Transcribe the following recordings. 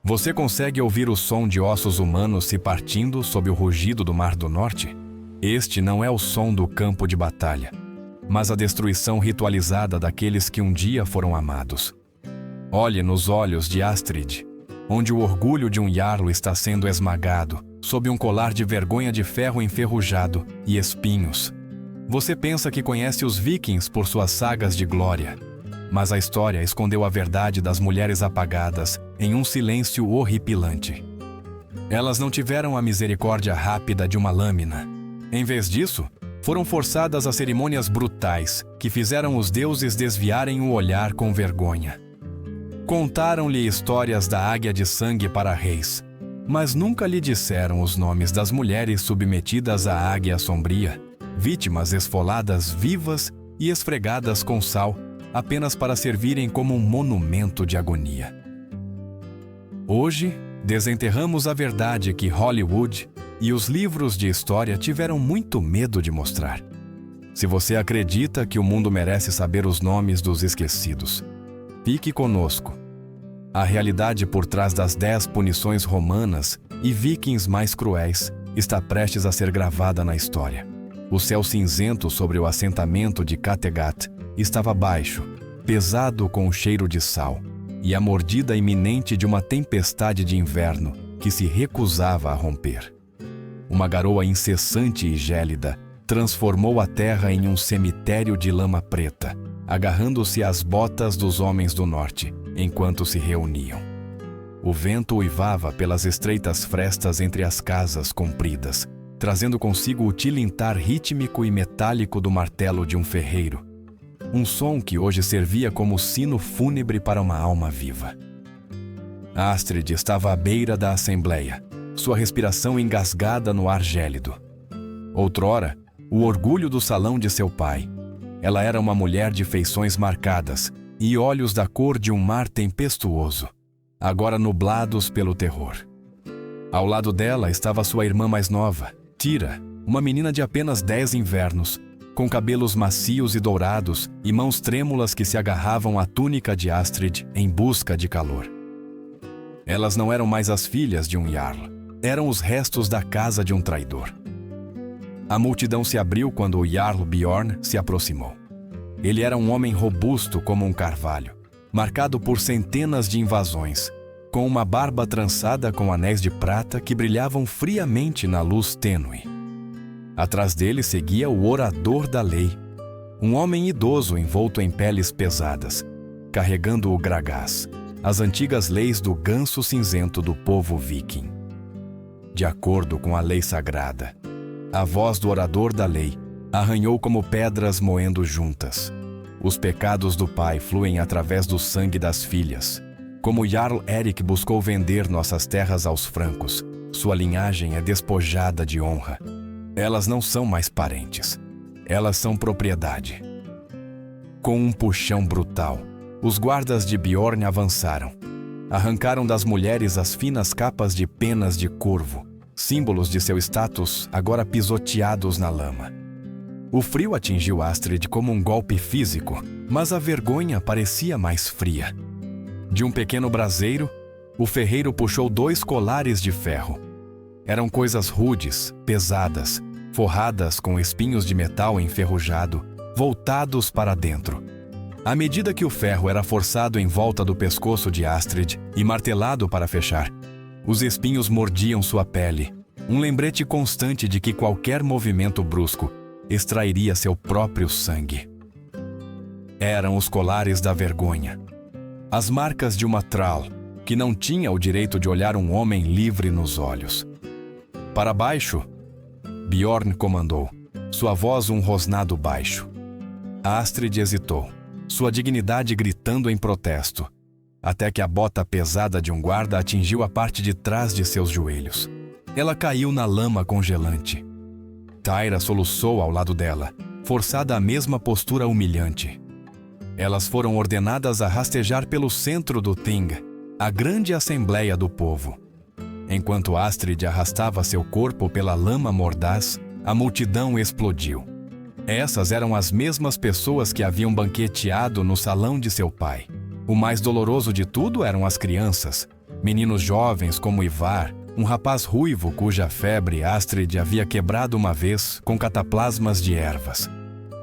Você consegue ouvir o som de ossos humanos se partindo sob o rugido do Mar do Norte? Este não é o som do campo de batalha, mas a destruição ritualizada daqueles que um dia foram amados. Olhe nos olhos de Astrid, onde o orgulho de um Jarl está sendo esmagado sob um colar de vergonha de ferro enferrujado e espinhos. Você pensa que conhece os vikings por suas sagas de glória, mas a história escondeu a verdade das mulheres apagadas em um silêncio horripilante. Elas não tiveram a misericórdia rápida de uma lâmina. Em vez disso, foram forçadas a cerimônias brutais que fizeram os deuses desviarem o olhar com vergonha. Contaram-lhe histórias da águia de sangue para reis, mas nunca lhe disseram os nomes das mulheres submetidas à águia sombria, vítimas esfoladas vivas e esfregadas com sal, apenas para servirem como um monumento de agonia. Hoje, desenterramos a verdade que Hollywood e os livros de história tiveram muito medo de mostrar. Se você acredita que o mundo merece saber os nomes dos esquecidos, fique conosco. A realidade por trás das 10 punições romanas e vikings mais cruéis está prestes a ser gravada na história. O céu cinzento sobre o assentamento de Kattegat estava baixo, pesado com o cheiro de sal, e a mordida iminente de uma tempestade de inverno que se recusava a romper. Uma garoa incessante e gélida transformou a terra em um cemitério de lama preta, agarrando-se às botas dos homens do norte, enquanto se reuniam. O vento uivava pelas estreitas frestas entre as casas compridas, trazendo consigo o tilintar rítmico e metálico do martelo de um ferreiro, um som que hoje servia como sino fúnebre para uma alma viva. Astrid estava à beira da assembleia, sua respiração engasgada no ar gélido. Outrora, o orgulho do salão de seu pai, ela era uma mulher de feições marcadas e olhos da cor de um mar tempestuoso, agora nublados pelo terror. Ao lado dela estava sua irmã mais nova, Tira, uma menina de apenas 10 invernos, com cabelos macios e dourados e mãos trêmulas que se agarravam à túnica de Astrid em busca de calor. Elas não eram mais as filhas de um Jarl, eram os restos da casa de um traidor. A multidão se abriu quando o Jarl Bjorn se aproximou. Ele era um homem robusto como um carvalho, marcado por centenas de invasões, com uma barba trançada com anéis de prata que brilhavam friamente na luz tênue. Atrás dele seguia o orador da lei, um homem idoso envolto em peles pesadas, carregando o gragás, as antigas leis do ganso cinzento do povo viking. De acordo com a lei sagrada, a voz do orador da lei arranhou como pedras moendo juntas. Os pecados do pai fluem através do sangue das filhas. Como Jarl Erik buscou vender nossas terras aos francos, sua linhagem é despojada de honra. Elas não são mais parentes. Elas são propriedade. Com um puxão brutal, os guardas de Bjorn avançaram. Arrancaram das mulheres as finas capas de penas de corvo, símbolos de seu status agora pisoteados na lama. O frio atingiu Astrid como um golpe físico, mas a vergonha parecia mais fria. De um pequeno braseiro, o ferreiro puxou 2 colares de ferro. Eram coisas rudes, pesadas, forradas com espinhos de metal enferrujado, voltados para dentro. À medida que o ferro era forçado em volta do pescoço de Astrid e martelado para fechar, os espinhos mordiam sua pele, um lembrete constante de que qualquer movimento brusco extrairia seu próprio sangue. Eram os colares da vergonha. As marcas de uma thrall, que não tinha o direito de olhar um homem livre nos olhos. Para baixo, Bjorn comandou, sua voz um rosnado baixo. Astrid hesitou, sua dignidade gritando em protesto, até que a bota pesada de um guarda atingiu a parte de trás de seus joelhos. Ela caiu na lama congelante. Tyra soluçou ao lado dela, forçada à mesma postura humilhante. Elas foram ordenadas a rastejar pelo centro do Thing, a grande assembleia do povo. Enquanto Astrid arrastava seu corpo pela lama mordaz, a multidão explodiu. Essas eram as mesmas pessoas que haviam banqueteado no salão de seu pai. O mais doloroso de tudo eram as crianças, Meninos jovens como Ivar, um rapaz ruivo cuja febre Astrid havia quebrado uma vez com cataplasmas de ervas.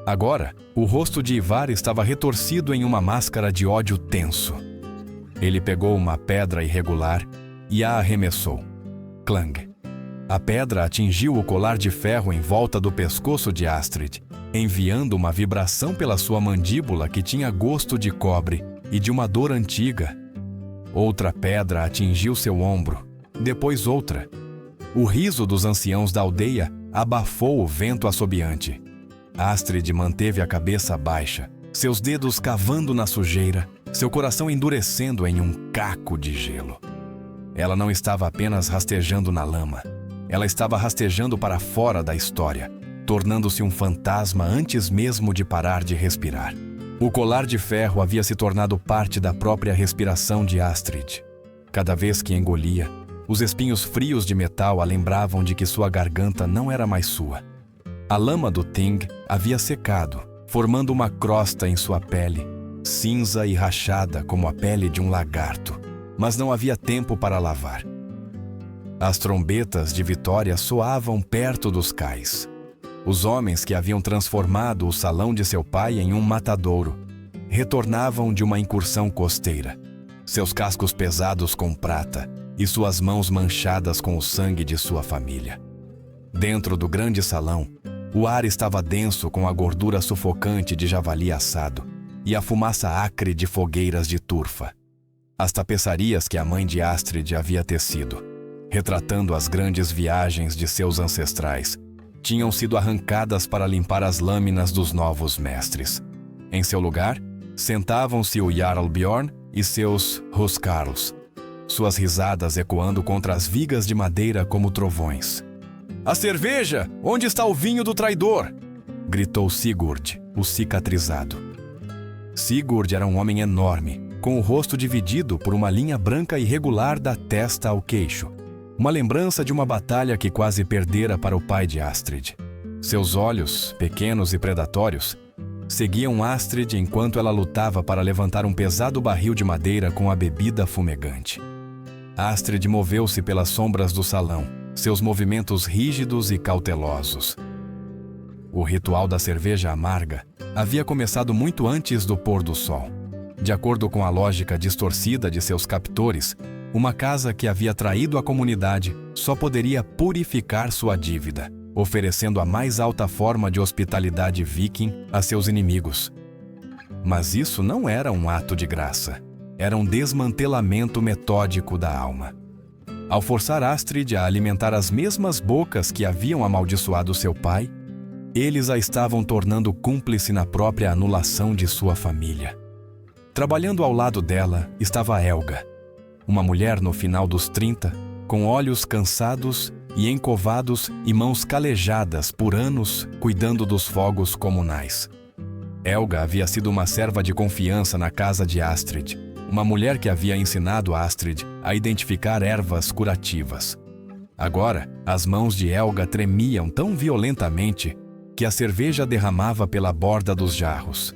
Agora, o rosto de Ivar estava retorcido em uma máscara de ódio tenso. Ele pegou uma pedra irregular e a arremessou. Clang! A pedra atingiu o colar de ferro em volta do pescoço de Astrid, enviando uma vibração pela sua mandíbula que tinha gosto de cobre e de uma dor antiga. Outra pedra atingiu seu ombro, depois outra. O riso dos anciãos da aldeia abafou o vento assobiante. Astrid manteve a cabeça baixa, seus dedos cavando na sujeira, seu coração endurecendo em um caco de gelo. Ela não estava apenas rastejando na lama. Ela estava rastejando para fora da história, tornando-se um fantasma antes mesmo de parar de respirar. O colar de ferro havia se tornado parte da própria respiração de Astrid. Cada vez que engolia, os espinhos frios de metal a lembravam de que sua garganta não era mais sua. A lama do Ting havia secado, formando uma crosta em sua pele, cinza e rachada como a pele de um lagarto, mas não havia tempo para lavar. As trombetas de vitória soavam perto dos cais. Os homens que haviam transformado o salão de seu pai em um matadouro retornavam de uma incursão costeira, seus cascos pesados com prata e suas mãos manchadas com o sangue de sua família. Dentro do grande salão, o ar estava denso com a gordura sufocante de javali assado e a fumaça acre de fogueiras de turfa. As tapeçarias que a mãe de Astrid havia tecido, retratando as grandes viagens de seus ancestrais, tinham sido arrancadas para limpar as lâminas dos novos mestres. Em seu lugar, sentavam-se o Jarl Bjorn e seus Huskarls, suas risadas ecoando contra as vigas de madeira como trovões. "A cerveja! Onde está o vinho do traidor?" gritou Sigurd, o cicatrizado. Sigurd era um homem enorme, com o rosto dividido por uma linha branca irregular da testa ao queixo, uma lembrança de uma batalha que quase perdera para o pai de Astrid. Seus olhos, pequenos e predatórios, seguiam Astrid enquanto ela lutava para levantar um pesado barril de madeira com a bebida fumegante. Astrid moveu-se pelas sombras do salão, seus movimentos rígidos e cautelosos. O ritual da cerveja amarga havia começado muito antes do pôr do sol. De acordo com a lógica distorcida de seus captores, uma casa que havia traído a comunidade só poderia purificar sua dívida, oferecendo a mais alta forma de hospitalidade viking a seus inimigos. Mas isso não era um ato de graça. Era um desmantelamento metódico da alma. Ao forçar Astrid a alimentar as mesmas bocas que haviam amaldiçoado seu pai, eles a estavam tornando cúmplice na própria anulação de sua família. Trabalhando ao lado dela estava Helga, uma mulher no final dos 30, com olhos cansados e encovados e mãos calejadas por anos cuidando dos fogos comunais. Helga havia sido uma serva de confiança na casa de Astrid, uma mulher que havia ensinado Astrid a identificar ervas curativas. Agora, as mãos de Helga tremiam tão violentamente que a cerveja derramava pela borda dos jarros.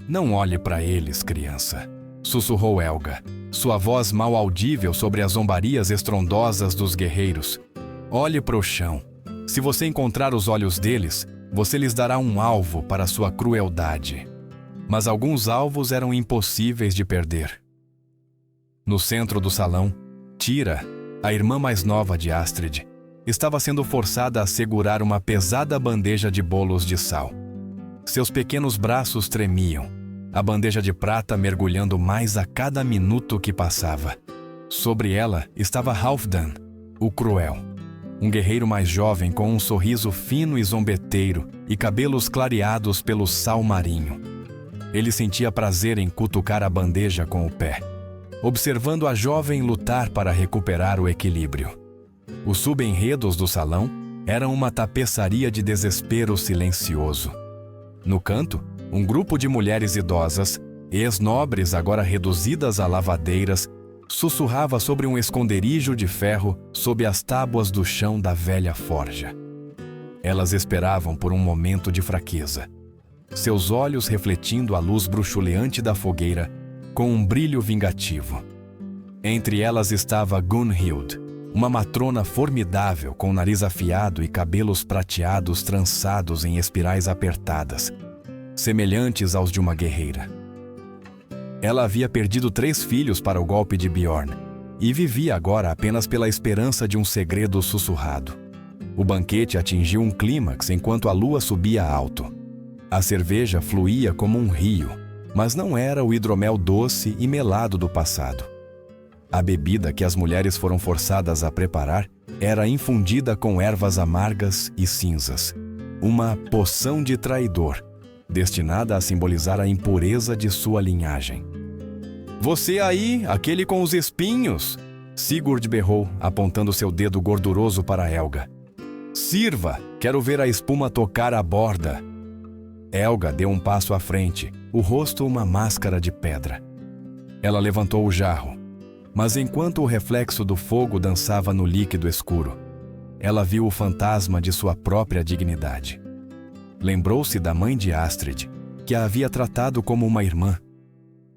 "Não olhe para eles, criança", sussurrou Helga, sua voz mal audível sobre as zombarias estrondosas dos guerreiros. "Olhe para o chão. Se você encontrar os olhos deles, você lhes dará um alvo para sua crueldade." Mas alguns alvos eram impossíveis de perder. No centro do salão, Tira, a irmã mais nova de Astrid, estava sendo forçada a segurar uma pesada bandeja de bolos de sal. Seus pequenos braços tremiam, a bandeja de prata mergulhando mais a cada minuto que passava. Sobre ela estava Halfdan, o cruel, um guerreiro mais jovem com um sorriso fino e zombeteiro e cabelos clareados pelo sal marinho. Ele sentia prazer em cutucar a bandeja com o pé, observando a jovem lutar para recuperar o equilíbrio. Os subenredos do salão eram uma tapeçaria de desespero silencioso. No canto, um grupo de mulheres idosas, ex-nobres agora reduzidas a lavadeiras, sussurrava sobre um esconderijo de ferro sob as tábuas do chão da velha forja. Elas esperavam por um momento de fraqueza, seus olhos refletindo a luz bruxuleante da fogueira com um brilho vingativo. Entre elas estava Gunhild, uma matrona formidável com nariz afiado e cabelos prateados trançados em espirais apertadas, semelhantes aos de uma guerreira. Ela havia perdido 3 filhos para o golpe de Bjorn e vivia agora apenas pela esperança de um segredo sussurrado. O banquete atingiu um clímax enquanto a lua subia alto. A cerveja fluía como um rio, mas não era o hidromel doce e melado do passado. A bebida que as mulheres foram forçadas a preparar era infundida com ervas amargas e cinzas, uma poção de traidor, destinada a simbolizar a impureza de sua linhagem. "Você aí, aquele com os espinhos!" Sigurd berrou, apontando seu dedo gorduroso para Helga. "Sirva! Quero ver a espuma tocar a borda!" Helga deu um passo à frente, o rosto uma máscara de pedra. Ela levantou o jarro, mas enquanto o reflexo do fogo dançava no líquido escuro, ela viu o fantasma de sua própria dignidade. Lembrou-se da mãe de Astrid, que a havia tratado como uma irmã.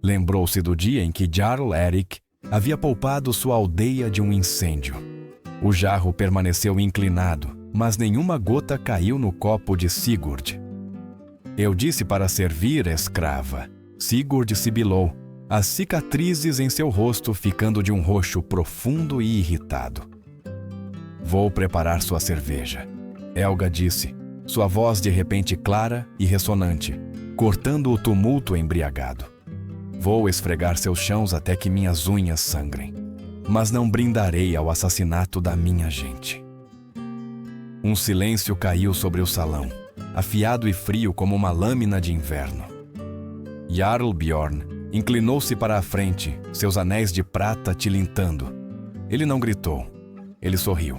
Lembrou-se do dia em que Jarl Erik havia poupado sua aldeia de um incêndio. O jarro permaneceu inclinado, mas nenhuma gota caiu no copo de Sigurd. "Eu disse para servir, escrava." Sigurd sibilou, as cicatrizes em seu rosto ficando de um roxo profundo e irritado. "Vou preparar sua cerveja," Helga disse, sua voz de repente clara e ressonante, cortando o tumulto embriagado. "Vou esfregar seus chãos até que minhas unhas sangrem, mas não brindarei ao assassinato da minha gente." Um silêncio caiu sobre o salão, afiado e frio como uma lâmina de inverno. Jarl Bjorn inclinou-se para a frente, seus anéis de prata tilintando. Ele não gritou. Ele sorriu,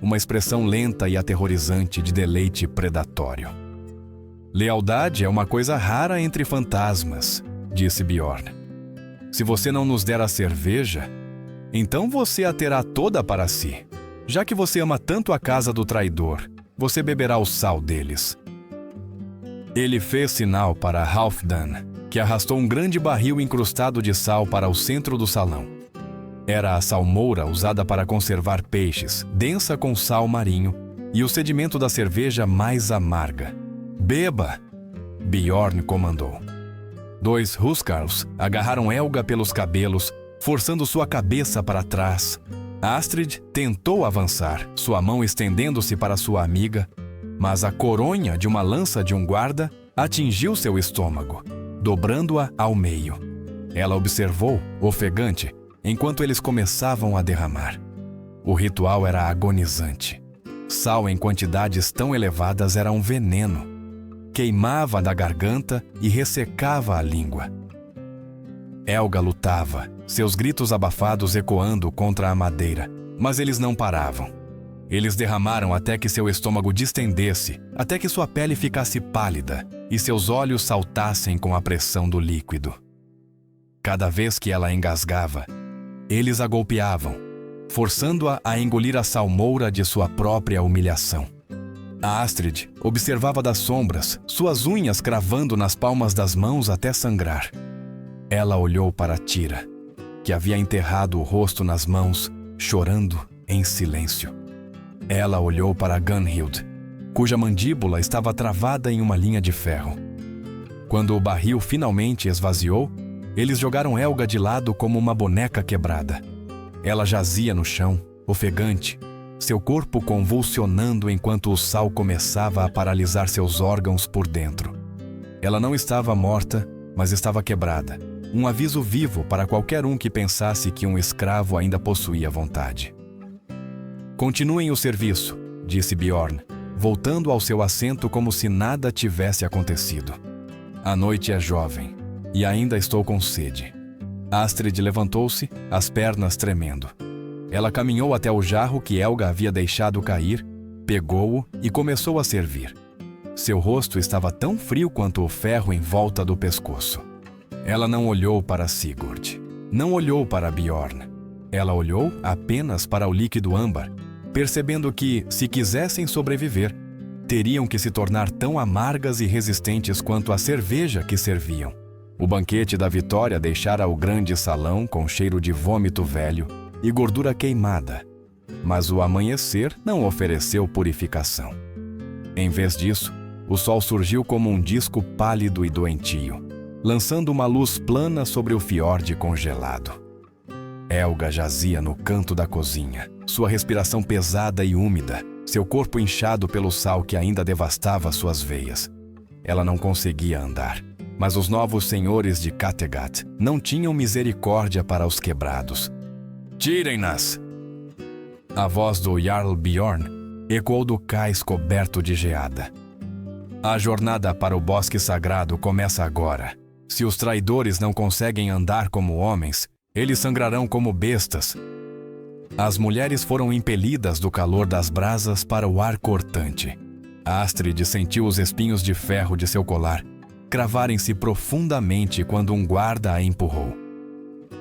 uma expressão lenta e aterrorizante de deleite predatório. "Lealdade é uma coisa rara entre fantasmas," disse Bjorn. "Se você não nos der a cerveja, então você a terá toda para si. Já que você ama tanto a casa do traidor, você beberá o sal deles." Ele fez sinal para Halfdan, que arrastou um grande barril incrustado de sal para o centro do salão. Era a salmoura usada para conservar peixes, densa com sal marinho, e o sedimento da cerveja mais amarga. "Beba!" Bjorn comandou. 2 huskarls agarraram Helga pelos cabelos, forçando sua cabeça para trás. Astrid tentou avançar, sua mão estendendo-se para sua amiga, mas a coronha de uma lança de um guarda atingiu seu estômago, dobrando-a ao meio. Ela observou, ofegante, enquanto eles começavam a derramar. O ritual era agonizante. Sal em quantidades tão elevadas era um veneno. Queimava da garganta e ressecava a língua. Helga lutava, seus gritos abafados ecoando contra a madeira, mas eles não paravam. Eles derramaram até que seu estômago distendesse, até que sua pele ficasse pálida e seus olhos saltassem com a pressão do líquido. Cada vez que ela engasgava, eles a golpeavam, forçando-a a engolir a salmoura de sua própria humilhação. A Astrid observava das sombras, suas unhas cravando nas palmas das mãos até sangrar. Ela olhou para Tira, que havia enterrado o rosto nas mãos, chorando em silêncio. Ela olhou para Gunhild, cuja mandíbula estava travada em uma linha de ferro. Quando o barril finalmente esvaziou, eles jogaram Helga de lado como uma boneca quebrada. Ela jazia no chão, ofegante, seu corpo convulsionando enquanto o sal começava a paralisar seus órgãos por dentro. Ela não estava morta, mas estava quebrada, um aviso vivo para qualquer um que pensasse que um escravo ainda possuía vontade. "Continuem o serviço", disse Bjorn, voltando ao seu assento como se nada tivesse acontecido. "A noite é jovem, e ainda estou com sede." Astrid levantou-se, as pernas tremendo. Ela caminhou até o jarro que Helga havia deixado cair, pegou-o e começou a servir. Seu rosto estava tão frio quanto o ferro em volta do pescoço. Ela não olhou para Sigurd, não olhou para Bjorn. Ela olhou apenas para o líquido âmbar, percebendo que, se quisessem sobreviver, teriam que se tornar tão amargas e resistentes quanto a cerveja que serviam. O banquete da vitória deixara o grande salão com cheiro de vômito velho e gordura queimada, mas o amanhecer não ofereceu purificação. Em vez disso, o sol surgiu como um disco pálido e doentio, lançando uma luz plana sobre o fiorde congelado. Helga jazia no canto da cozinha, sua respiração pesada e úmida, seu corpo inchado pelo sal que ainda devastava suas veias. Ela não conseguia andar, mas os novos senhores de Kattegat não tinham misericórdia para os quebrados. "Tirem-nas!" A voz do Jarl Bjorn ecoou do cais coberto de geada. "A jornada para o bosque sagrado começa agora. Se os traidores não conseguem andar como homens, eles sangrarão como bestas." As mulheres foram impelidas do calor das brasas para o ar cortante. Astrid sentiu os espinhos de ferro de seu colar cravarem-se profundamente quando um guarda a empurrou.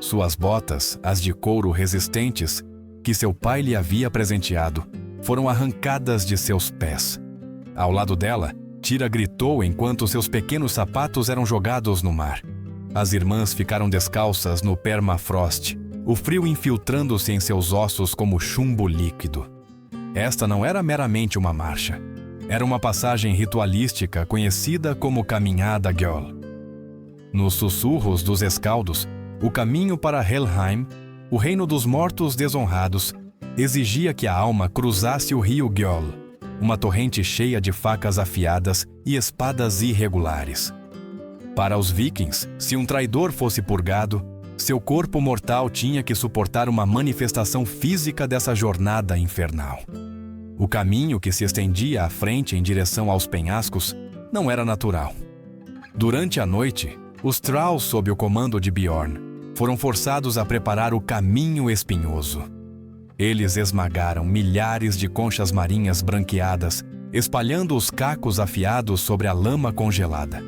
Suas botas, as de couro resistentes, que seu pai lhe havia presenteado, foram arrancadas de seus pés. Ao lado dela, Tira gritou enquanto seus pequenos sapatos eram jogados no mar. As irmãs ficaram descalças no permafrost, o frio infiltrando-se em seus ossos como chumbo líquido. Esta não era meramente uma marcha. Era uma passagem ritualística conhecida como Caminhada Gjöll. Nos sussurros dos escaldos, o caminho para Helheim, o reino dos mortos desonrados, exigia que a alma cruzasse o rio Gjöll, uma torrente cheia de facas afiadas e espadas irregulares. Para os vikings, se um traidor fosse purgado, seu corpo mortal tinha que suportar uma manifestação física dessa jornada infernal. O caminho que se estendia à frente em direção aos penhascos não era natural. Durante a noite, os Thralls, sob o comando de Bjorn, foram forçados a preparar o caminho espinhoso. Eles esmagaram milhares de conchas marinhas branqueadas, espalhando os cacos afiados sobre a lama congelada.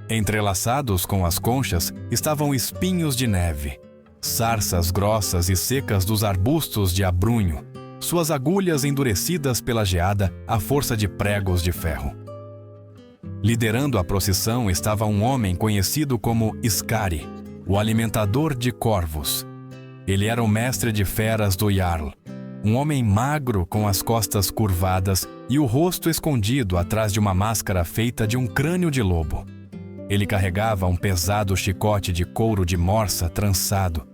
Entrelaçados com as conchas estavam espinhos de neve, sarças grossas e secas dos arbustos de abrunho, suas agulhas endurecidas pela geada à força de pregos de ferro. Liderando a procissão estava um homem conhecido como Skari, o alimentador de corvos. Ele era o mestre de feras do Jarl, um homem magro com as costas curvadas e o rosto escondido atrás de uma máscara feita de um crânio de lobo. Ele carregava um pesado chicote de couro de morsa trançado,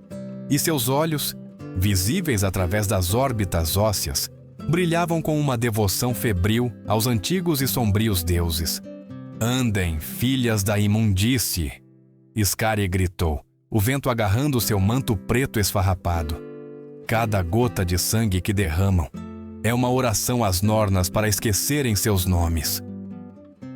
e seus olhos, visíveis através das órbitas ósseas, brilhavam com uma devoção febril aos antigos e sombrios deuses. "Andem, filhas da imundície!" Skari gritou, o vento agarrando seu manto preto esfarrapado. Cada gota de sangue que derramam é uma oração às Nornas para esquecerem seus nomes.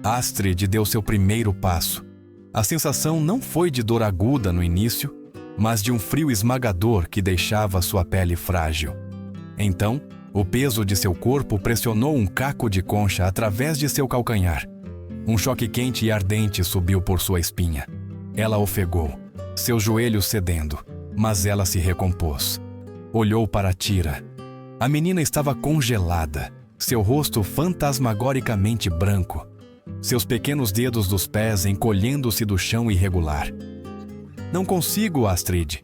Astrid deu seu primeiro passo. A sensação não foi de dor aguda no início, mas de um frio esmagador que deixava sua pele frágil. Então, o peso de seu corpo pressionou um caco de concha através de seu calcanhar. Um choque quente e ardente subiu por sua espinha. Ela ofegou, seus joelhos cedendo, mas ela se recompôs. Olhou para Tira. A menina estava congelada, seu rosto fantasmagoricamente branco, seus pequenos dedos dos pés encolhendo-se do chão irregular. "Não consigo, Astrid."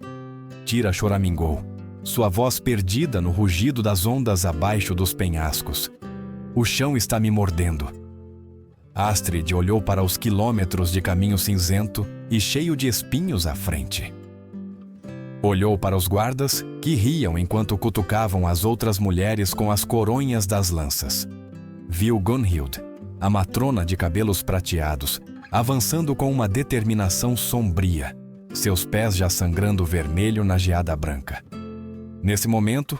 Tira choramingou, sua voz perdida no rugido das ondas abaixo dos penhascos. "O chão está me mordendo." Astrid olhou para os quilômetros de caminho cinzento e cheio de espinhos à frente. Olhou para os guardas, que riam enquanto cutucavam as outras mulheres com as coronhas das lanças. Viu Gunhild, a matrona de cabelos prateados, avançando com uma determinação sombria, seus pés já sangrando vermelho na geada branca. Nesse momento,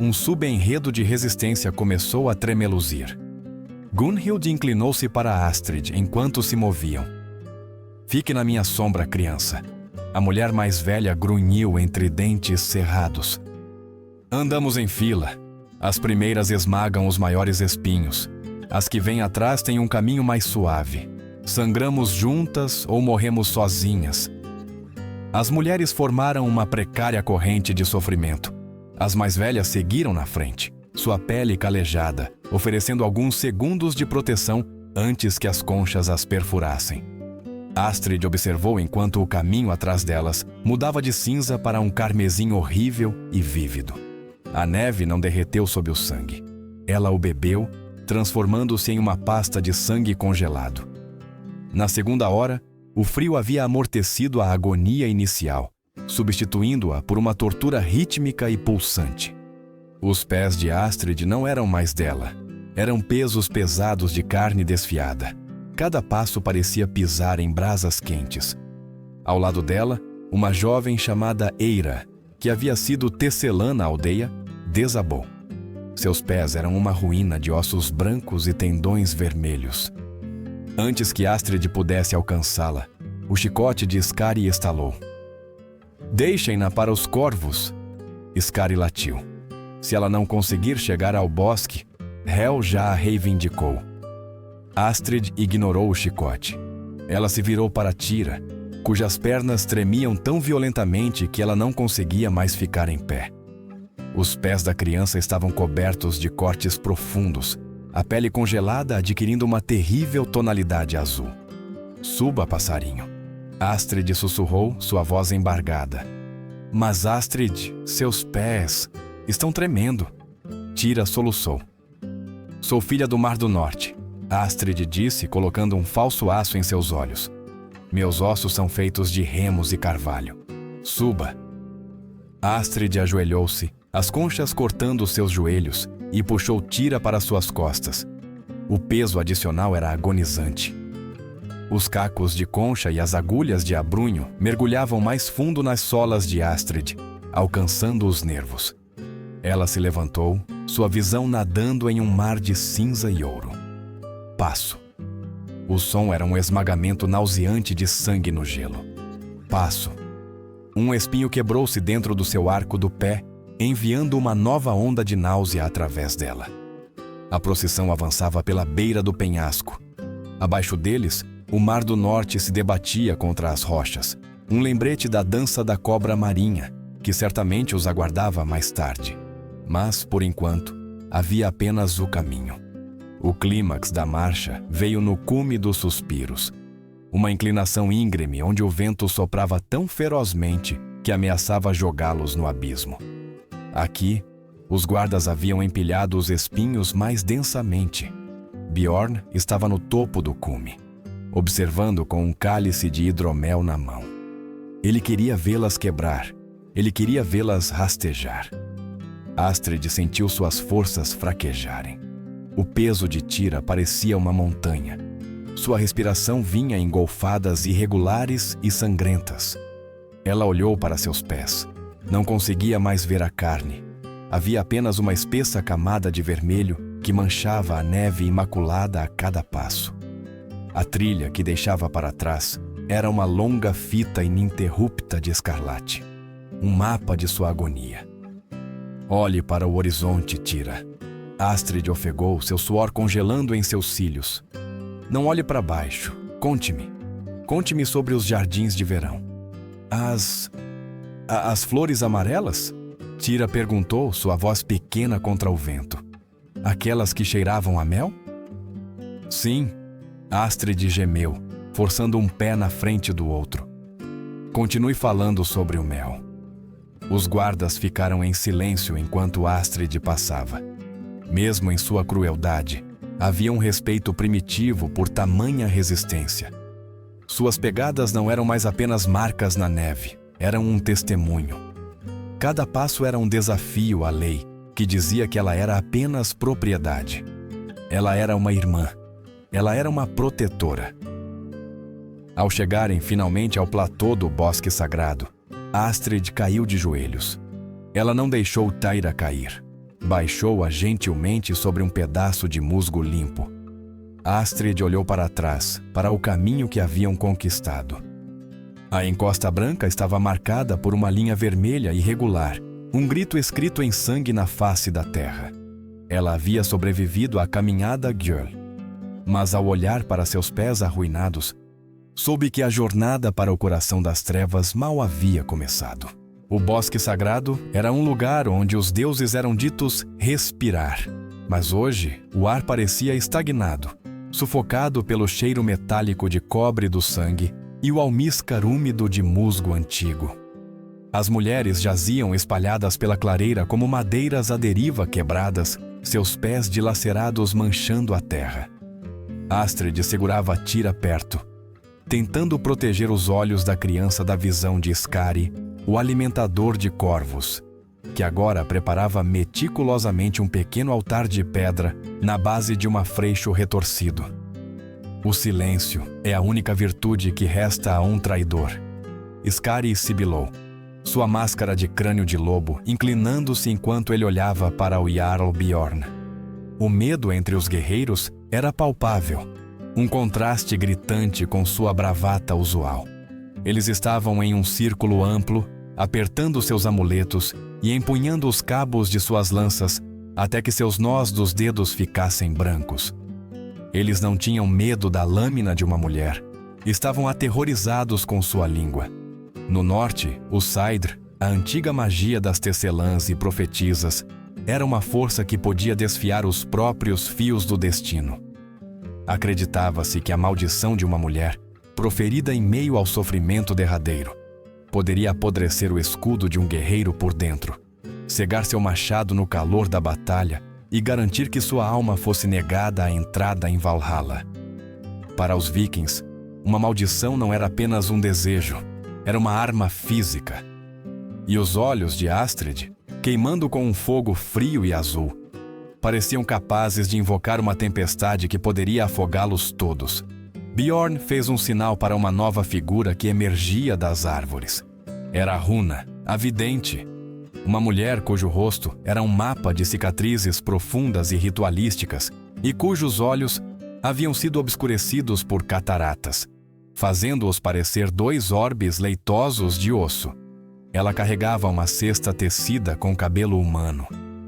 um subenredo de resistência começou a tremeluzir. Gunhild inclinou-se para Astrid enquanto se moviam. "Fique na minha sombra, criança." A mulher mais velha grunhiu entre dentes cerrados. "Andamos em fila. As primeiras esmagam os maiores espinhos. As que vêm atrás têm um caminho mais suave. Sangramos juntas ou morremos sozinhas." As mulheres formaram uma precária corrente de sofrimento. As mais velhas seguiram na frente, sua pele calejada, oferecendo alguns segundos de proteção antes que as conchas as perfurassem. Astrid observou enquanto o caminho atrás delas mudava de cinza para um carmesim horrível e vívido. A neve não derreteu sob o sangue. Ela o bebeu, transformando-se em uma pasta de sangue congelado. Na segunda hora, o frio havia amortecido a agonia inicial, substituindo-a por uma tortura rítmica e pulsante. Os pés de Astrid não eram mais dela. Eram pesos pesados de carne desfiada. Cada passo parecia pisar em brasas quentes. Ao lado dela, uma jovem chamada Eira, que havia sido tecelã na aldeia, desabou. Seus pés eram uma ruína de ossos brancos e tendões vermelhos. Antes que Astrid pudesse alcançá-la, o chicote de Skari estalou. "Deixem-na para os corvos!" Skari latiu. Se ela não conseguir chegar ao bosque, Hel já a reivindicou. Astrid ignorou o chicote. Ela se virou para Tira, cujas pernas tremiam tão violentamente que ela não conseguia mais ficar em pé. Os pés da criança estavam cobertos de cortes profundos, a pele congelada adquirindo uma terrível tonalidade azul. "Suba, passarinho." Astrid sussurrou, sua voz embargada. "Mas Astrid, seus pés estão tremendo." Tira soluçou. "Sou filha do Mar do Norte," Astrid disse, colocando um falso aço em seus olhos. "Meus ossos são feitos de remos e carvalho. Suba." Astrid ajoelhou-se, as conchas cortando seus joelhos, e puxou Tira para suas costas. O peso adicional era agonizante. Os cacos de concha e as agulhas de abrunho mergulhavam mais fundo nas solas de Astrid, alcançando os nervos. Ela se levantou, sua visão nadando em um mar de cinza e ouro. Passo. O som era um esmagamento nauseante de sangue no gelo. Passo. Um espinho quebrou-se dentro do seu arco do pé, enviando uma nova onda de náusea através dela. A procissão avançava pela beira do penhasco. Abaixo deles, o Mar do Norte se debatia contra as rochas, um lembrete da dança da cobra marinha, que certamente os aguardava mais tarde. Mas, por enquanto, havia apenas o caminho. O clímax da marcha veio no cume dos suspiros. Uma inclinação íngreme onde o vento soprava tão ferozmente que ameaçava jogá-los no abismo. Aqui, os guardas haviam empilhado os espinhos mais densamente. Bjorn estava no topo do cume, observando com um cálice de hidromel na mão. Ele queria vê-las quebrar. Ele queria vê-las rastejar. Astrid sentiu suas forças fraquejarem. O peso de Tira parecia uma montanha. Sua respiração vinha em golfadas irregulares e sangrentas. Ela olhou para seus pés. Não conseguia mais ver a carne. Havia apenas uma espessa camada de vermelho que manchava a neve imaculada a cada passo. A trilha que deixava para trás era uma longa fita ininterrupta de escarlate. Um mapa de sua agonia. "Olhe para o horizonte, Tira." Astrid ofegou, seu suor congelando em seus cílios. "Não olhe para baixo. Conte-me. Conte-me sobre os jardins de verão." As flores amarelas?" Tira perguntou, sua voz pequena contra o vento. "Aquelas que cheiravam a mel?" "Sim." Astrid gemeu, forçando um pé na frente do outro. "Continue falando sobre o mel." Os guardas ficaram em silêncio enquanto Astrid passava. Mesmo em sua crueldade, havia um respeito primitivo por tamanha resistência. Suas pegadas não eram mais apenas marcas na neve, eram um testemunho. Cada passo era um desafio à lei, que dizia que ela era apenas propriedade. Ela era uma irmã. Ela era uma protetora. Ao chegarem finalmente ao platô do bosque sagrado, Astrid caiu de joelhos. Ela não deixou Tira cair. Baixou-a gentilmente sobre um pedaço de musgo limpo. Astrid olhou para trás, para o caminho que haviam conquistado. A encosta branca estava marcada por uma linha vermelha irregular, um grito escrito em sangue na face da terra. Ela havia sobrevivido à caminhada Gjöll. Mas ao olhar para seus pés arruinados, soube que a jornada para o coração das trevas mal havia começado. O bosque sagrado era um lugar onde os deuses eram ditos respirar. Mas hoje, o ar parecia estagnado, sufocado pelo cheiro metálico de cobre do sangue e o almíscar úmido de musgo antigo. As mulheres jaziam espalhadas pela clareira como madeiras à deriva quebradas, seus pés dilacerados manchando a terra. Astrid segurava Tira perto, tentando proteger os olhos da criança da visão de Skari, o alimentador de corvos, que agora preparava meticulosamente um pequeno altar de pedra na base de um freixo retorcido. O silêncio é a única virtude que resta a um traidor. Skari sibilou, sua máscara de crânio de lobo inclinando-se enquanto ele olhava para o Jarl Bjorn. O medo entre os guerreiros era palpável, um contraste gritante com sua bravata usual. Eles estavam em um círculo amplo, apertando seus amuletos e empunhando os cabos de suas lanças até que seus nós dos dedos ficassem brancos. Eles não tinham medo da lâmina de uma mulher, estavam aterrorizados com sua língua. No norte, o Saidr, a antiga magia das tecelãs e profetisas, era uma força que podia desfiar os próprios fios do destino. Acreditava-se que a maldição de uma mulher, proferida em meio ao sofrimento derradeiro, poderia apodrecer o escudo de um guerreiro por dentro, cegar seu machado no calor da batalha e garantir que sua alma fosse negada a entrada em Valhalla. Para os vikings, uma maldição não era apenas um desejo, era uma arma física. E os olhos de Astrid, queimando com um fogo frio e azul, pareciam capazes de invocar uma tempestade que poderia afogá-los todos. Bjorn fez um sinal para uma nova figura que emergia das árvores. Era Runa, a vidente, uma mulher cujo rosto era um mapa de cicatrizes profundas e ritualísticas e cujos olhos haviam sido obscurecidos por cataratas, fazendo-os parecer dois orbes leitosos de osso. Ela carregava uma cesta tecida com cabelo humano,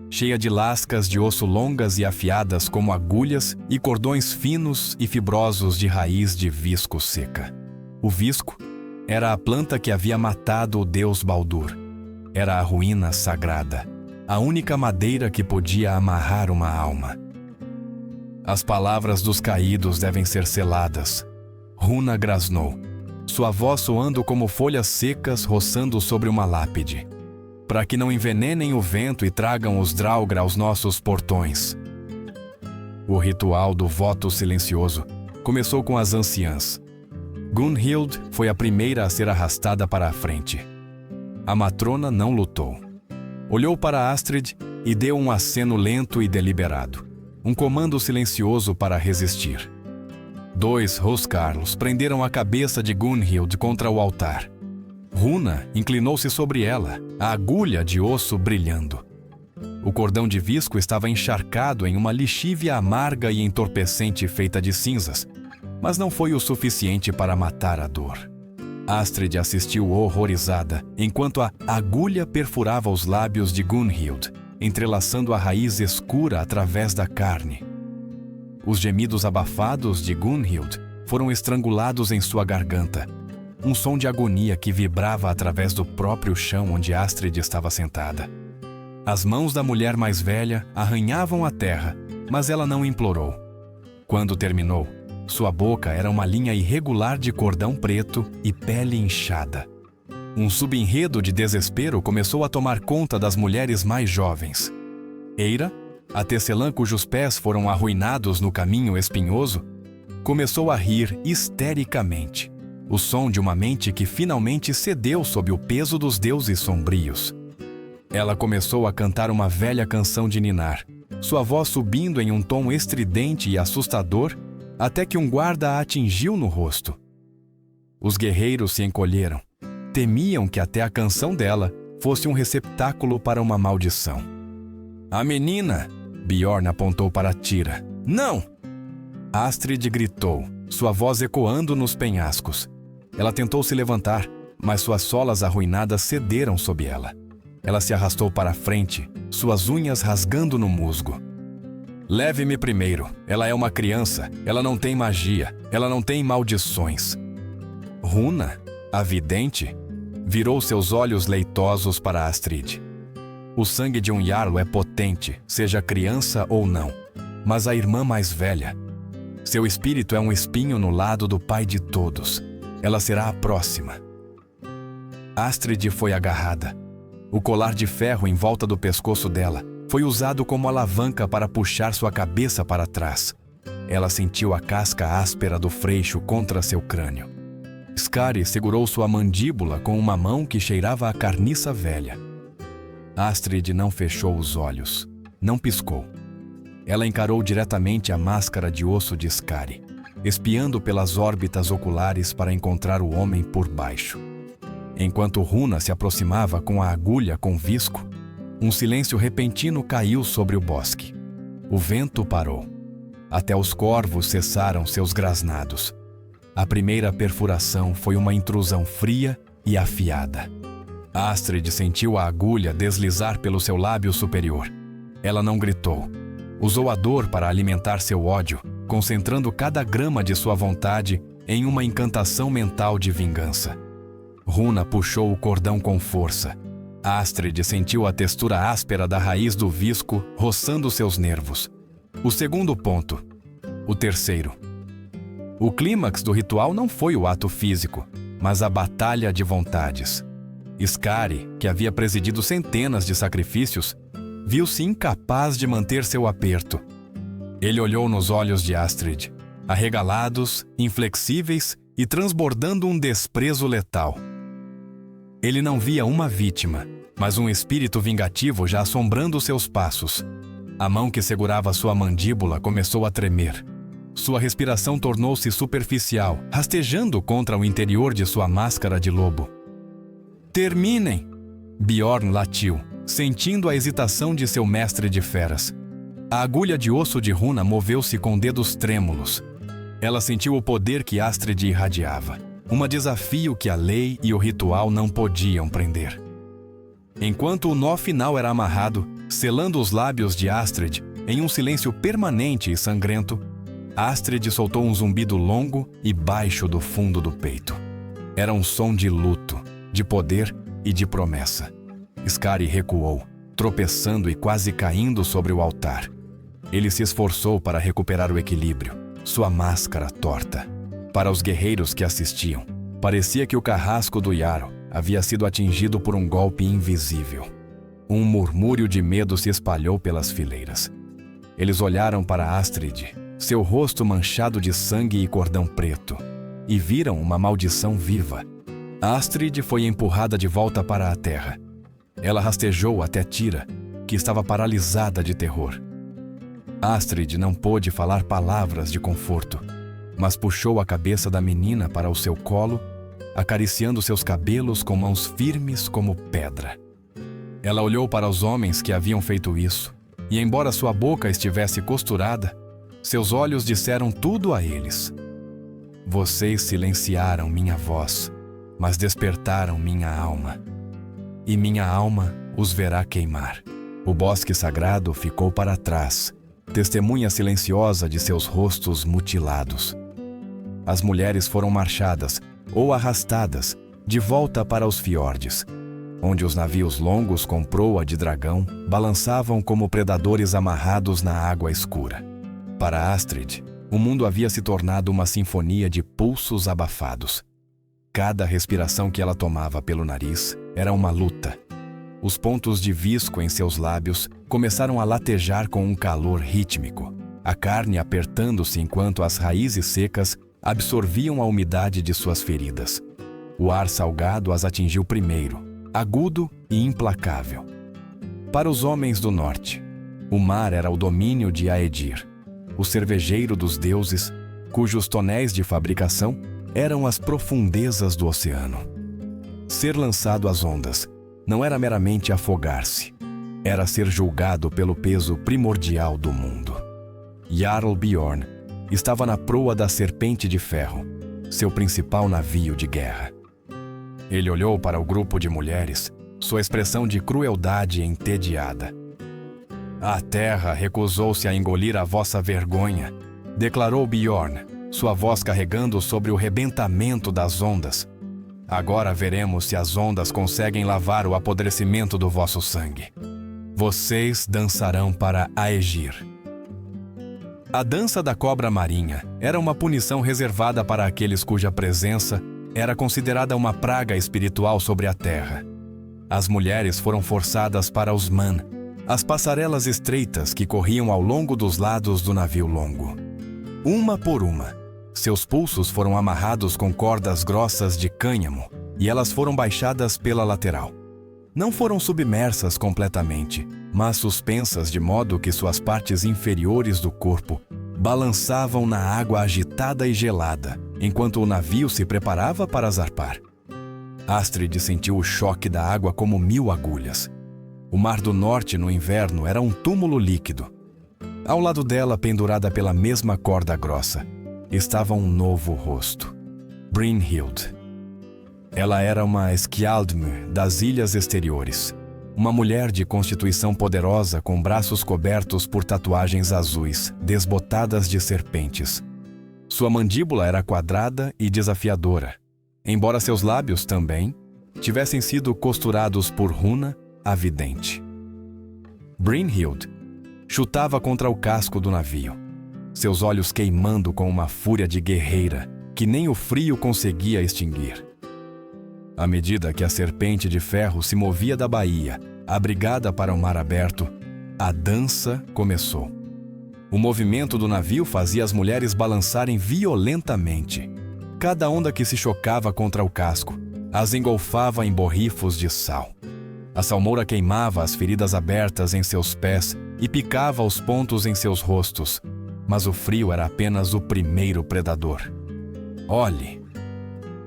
cheia de lascas de osso longas e afiadas como agulhas e cordões finos e fibrosos de raiz de visco seca. O visco era a planta que havia matado o deus Baldur. Era a ruína sagrada, a única madeira que podia amarrar uma alma. As palavras dos caídos devem ser seladas. Runa grasnou, sua voz soando como folhas secas roçando sobre uma lápide, para que não envenenem o vento e tragam os Draugr aos nossos portões. O ritual do voto silencioso começou com as anciãs. Gunhild foi a primeira a ser arrastada para a frente. A matrona não lutou. Olhou para Astrid e deu um aceno lento e deliberado, um comando silencioso para resistir. 2 huscarls prenderam a cabeça de Gunhild contra o altar. Runa inclinou-se sobre ela, a agulha de osso brilhando. O cordão de visco estava encharcado em uma lixívia amarga e entorpecente feita de cinzas, mas não foi o suficiente para matar a dor. Astrid assistiu horrorizada, enquanto a agulha perfurava os lábios de Gunhild, entrelaçando a raiz escura através da carne. Os gemidos abafados de Gunhild foram estrangulados em sua garganta, um som de agonia que vibrava através do próprio chão onde Astrid estava sentada. As mãos da mulher mais velha arranhavam a terra, mas ela não implorou. Quando terminou, sua boca era uma linha irregular de cordão preto e pele inchada. Um subenredo de desespero começou a tomar conta das mulheres mais jovens. Eira, a tecelã cujos pés foram arruinados no caminho espinhoso, começou a rir histericamente, o som de uma mente que finalmente cedeu sob o peso dos deuses sombrios. Ela começou a cantar uma velha canção de ninar, sua voz subindo em um tom estridente e assustador, até que um guarda a atingiu no rosto. Os guerreiros se encolheram. Temiam que até a canção dela fosse um receptáculo para uma maldição. A menina! Bjorn apontou para Tira. Não! Astrid gritou, sua voz ecoando nos penhascos. Ela tentou se levantar, mas suas solas arruinadas cederam sob ela. Ela se arrastou para a frente, suas unhas rasgando no musgo. Leve-me primeiro. Ela é uma criança. Ela não tem magia. Ela não tem maldições. Runa, a vidente, virou seus olhos leitosos para Astrid. O sangue de um Jarl é potente, seja criança ou não, mas a irmã mais velha. Seu espírito é um espinho no lado do pai de todos. Ela será a próxima. Astrid foi agarrada. O colar de ferro em volta do pescoço dela foi usado como alavanca para puxar sua cabeça para trás. Ela sentiu a casca áspera do freixo contra seu crânio. Skari segurou sua mandíbula com uma mão que cheirava a carniça velha. Astrid não fechou os olhos, não piscou. Ela encarou diretamente a máscara de osso de Skari, espiando pelas órbitas oculares para encontrar o homem por baixo. Enquanto Runa se aproximava com a agulha com visco, um silêncio repentino caiu sobre o bosque. O vento parou. Até os corvos cessaram seus grasnados. A primeira perfuração foi uma intrusão fria e afiada. Astrid sentiu a agulha deslizar pelo seu lábio superior. Ela não gritou. Usou a dor para alimentar seu ódio, concentrando cada grama de sua vontade em uma incantação mental de vingança. Runa puxou o cordão com força. Astrid sentiu a textura áspera da raiz do visco roçando seus nervos. O segundo ponto. O terceiro. O clímax do ritual não foi o ato físico, mas a batalha de vontades. Skari, que havia presidido centenas de sacrifícios, viu-se incapaz de manter seu aperto. Ele olhou nos olhos de Astrid, arregalados, inflexíveis e transbordando um desprezo letal. Ele não via uma vítima, mas um espírito vingativo já assombrando seus passos. A mão que segurava sua mandíbula começou a tremer. Sua respiração tornou-se superficial, rastejando contra o interior de sua máscara de lobo. Terminem! Bjorn latiu, sentindo a hesitação de seu mestre de feras. A agulha de osso de Runa moveu-se com dedos trêmulos. Ela sentiu o poder que Astrid irradiava, desafio que a lei e o ritual não podiam prender. Enquanto o nó final era amarrado, selando os lábios de Astrid em um silêncio permanente e sangrento, Astrid soltou um zumbido longo e baixo do fundo do peito. Era um som de luto, de poder e de promessa. Skari recuou, tropeçando e quase caindo sobre o altar. Ele se esforçou para recuperar o equilíbrio, sua máscara torta. Para os guerreiros que assistiam, parecia que o carrasco do Jarl havia sido atingido por um golpe invisível. Um murmúrio de medo se espalhou pelas fileiras. Eles olharam para Astrid, seu rosto manchado de sangue e cordão preto, e viram uma maldição viva. Astrid foi empurrada de volta para a terra. Ela rastejou até Tira, que estava paralisada de terror. Astrid não pôde falar palavras de conforto, mas puxou a cabeça da menina para o seu colo, acariciando seus cabelos com mãos firmes como pedra. Ela olhou para os homens que haviam feito isso, e embora sua boca estivesse costurada, seus olhos disseram tudo a eles. Vocês silenciaram minha voz, mas despertaram minha alma. E minha alma os verá queimar. O bosque sagrado ficou para trás, testemunha silenciosa de seus rostos mutilados. As mulheres foram marchadas, ou arrastadas, de volta para os fiordes, onde os navios longos com proa de dragão balançavam como predadores amarrados na água escura. Para Astrid, o mundo havia se tornado uma sinfonia de pulsos abafados. Cada respiração que ela tomava pelo nariz era uma luta. Os pontos de visco em seus lábios começaram a latejar com um calor rítmico, a carne apertando-se enquanto as raízes secas absorviam a umidade de suas feridas. O ar salgado as atingiu primeiro, agudo e implacável. Para os homens do norte, o mar era o domínio de Aedir, o cervejeiro dos deuses, cujos tonéis de fabricação eram as profundezas do oceano. Ser lançado às ondas não era meramente afogar-se, era ser julgado pelo peso primordial do mundo. Jarl Bjorn estava na proa da Serpente de Ferro, seu principal navio de guerra. Ele olhou para o grupo de mulheres, sua expressão de crueldade entediada. A terra recusou-se a engolir a vossa vergonha, declarou Bjorn, sua voz carregando sobre o rebentamento das ondas. Agora veremos se as ondas conseguem lavar o apodrecimento do vosso sangue. Vocês dançarão para Aegir. A dança da cobra marinha era uma punição reservada para aqueles cuja presença era considerada uma praga espiritual sobre a terra. As mulheres foram forçadas para os man, as passarelas estreitas que corriam ao longo dos lados do navio longo. Uma por uma, seus pulsos foram amarrados com cordas grossas de cânhamo e elas foram baixadas pela lateral. Não foram submersas completamente, mas suspensas de modo que suas partes inferiores do corpo balançavam na água agitada e gelada, enquanto o navio se preparava para zarpar. Astrid sentiu o choque da água como 1000 agulhas. O Mar do Norte no inverno era um túmulo líquido. Ao lado dela, pendurada pela mesma corda grossa, estava um novo rosto. Brynhild. Ela era uma Skjaldmr das Ilhas Exteriores, uma mulher de constituição poderosa com braços cobertos por tatuagens azuis, desbotadas de serpentes. Sua mandíbula era quadrada e desafiadora, embora seus lábios também tivessem sido costurados por Runa, a vidente. Brynhild chutava contra o casco do navio, seus olhos queimando com uma fúria de guerreira que nem o frio conseguia extinguir. À medida que a serpente de ferro se movia da baía, abrigada para o mar aberto, a dança começou. O movimento do navio fazia as mulheres balançarem violentamente. Cada onda que se chocava contra o casco as engolfava em borrifos de sal. A salmoura queimava as feridas abertas em seus pés e picava os pontos em seus rostos, mas o frio era apenas o primeiro predador. Olhe!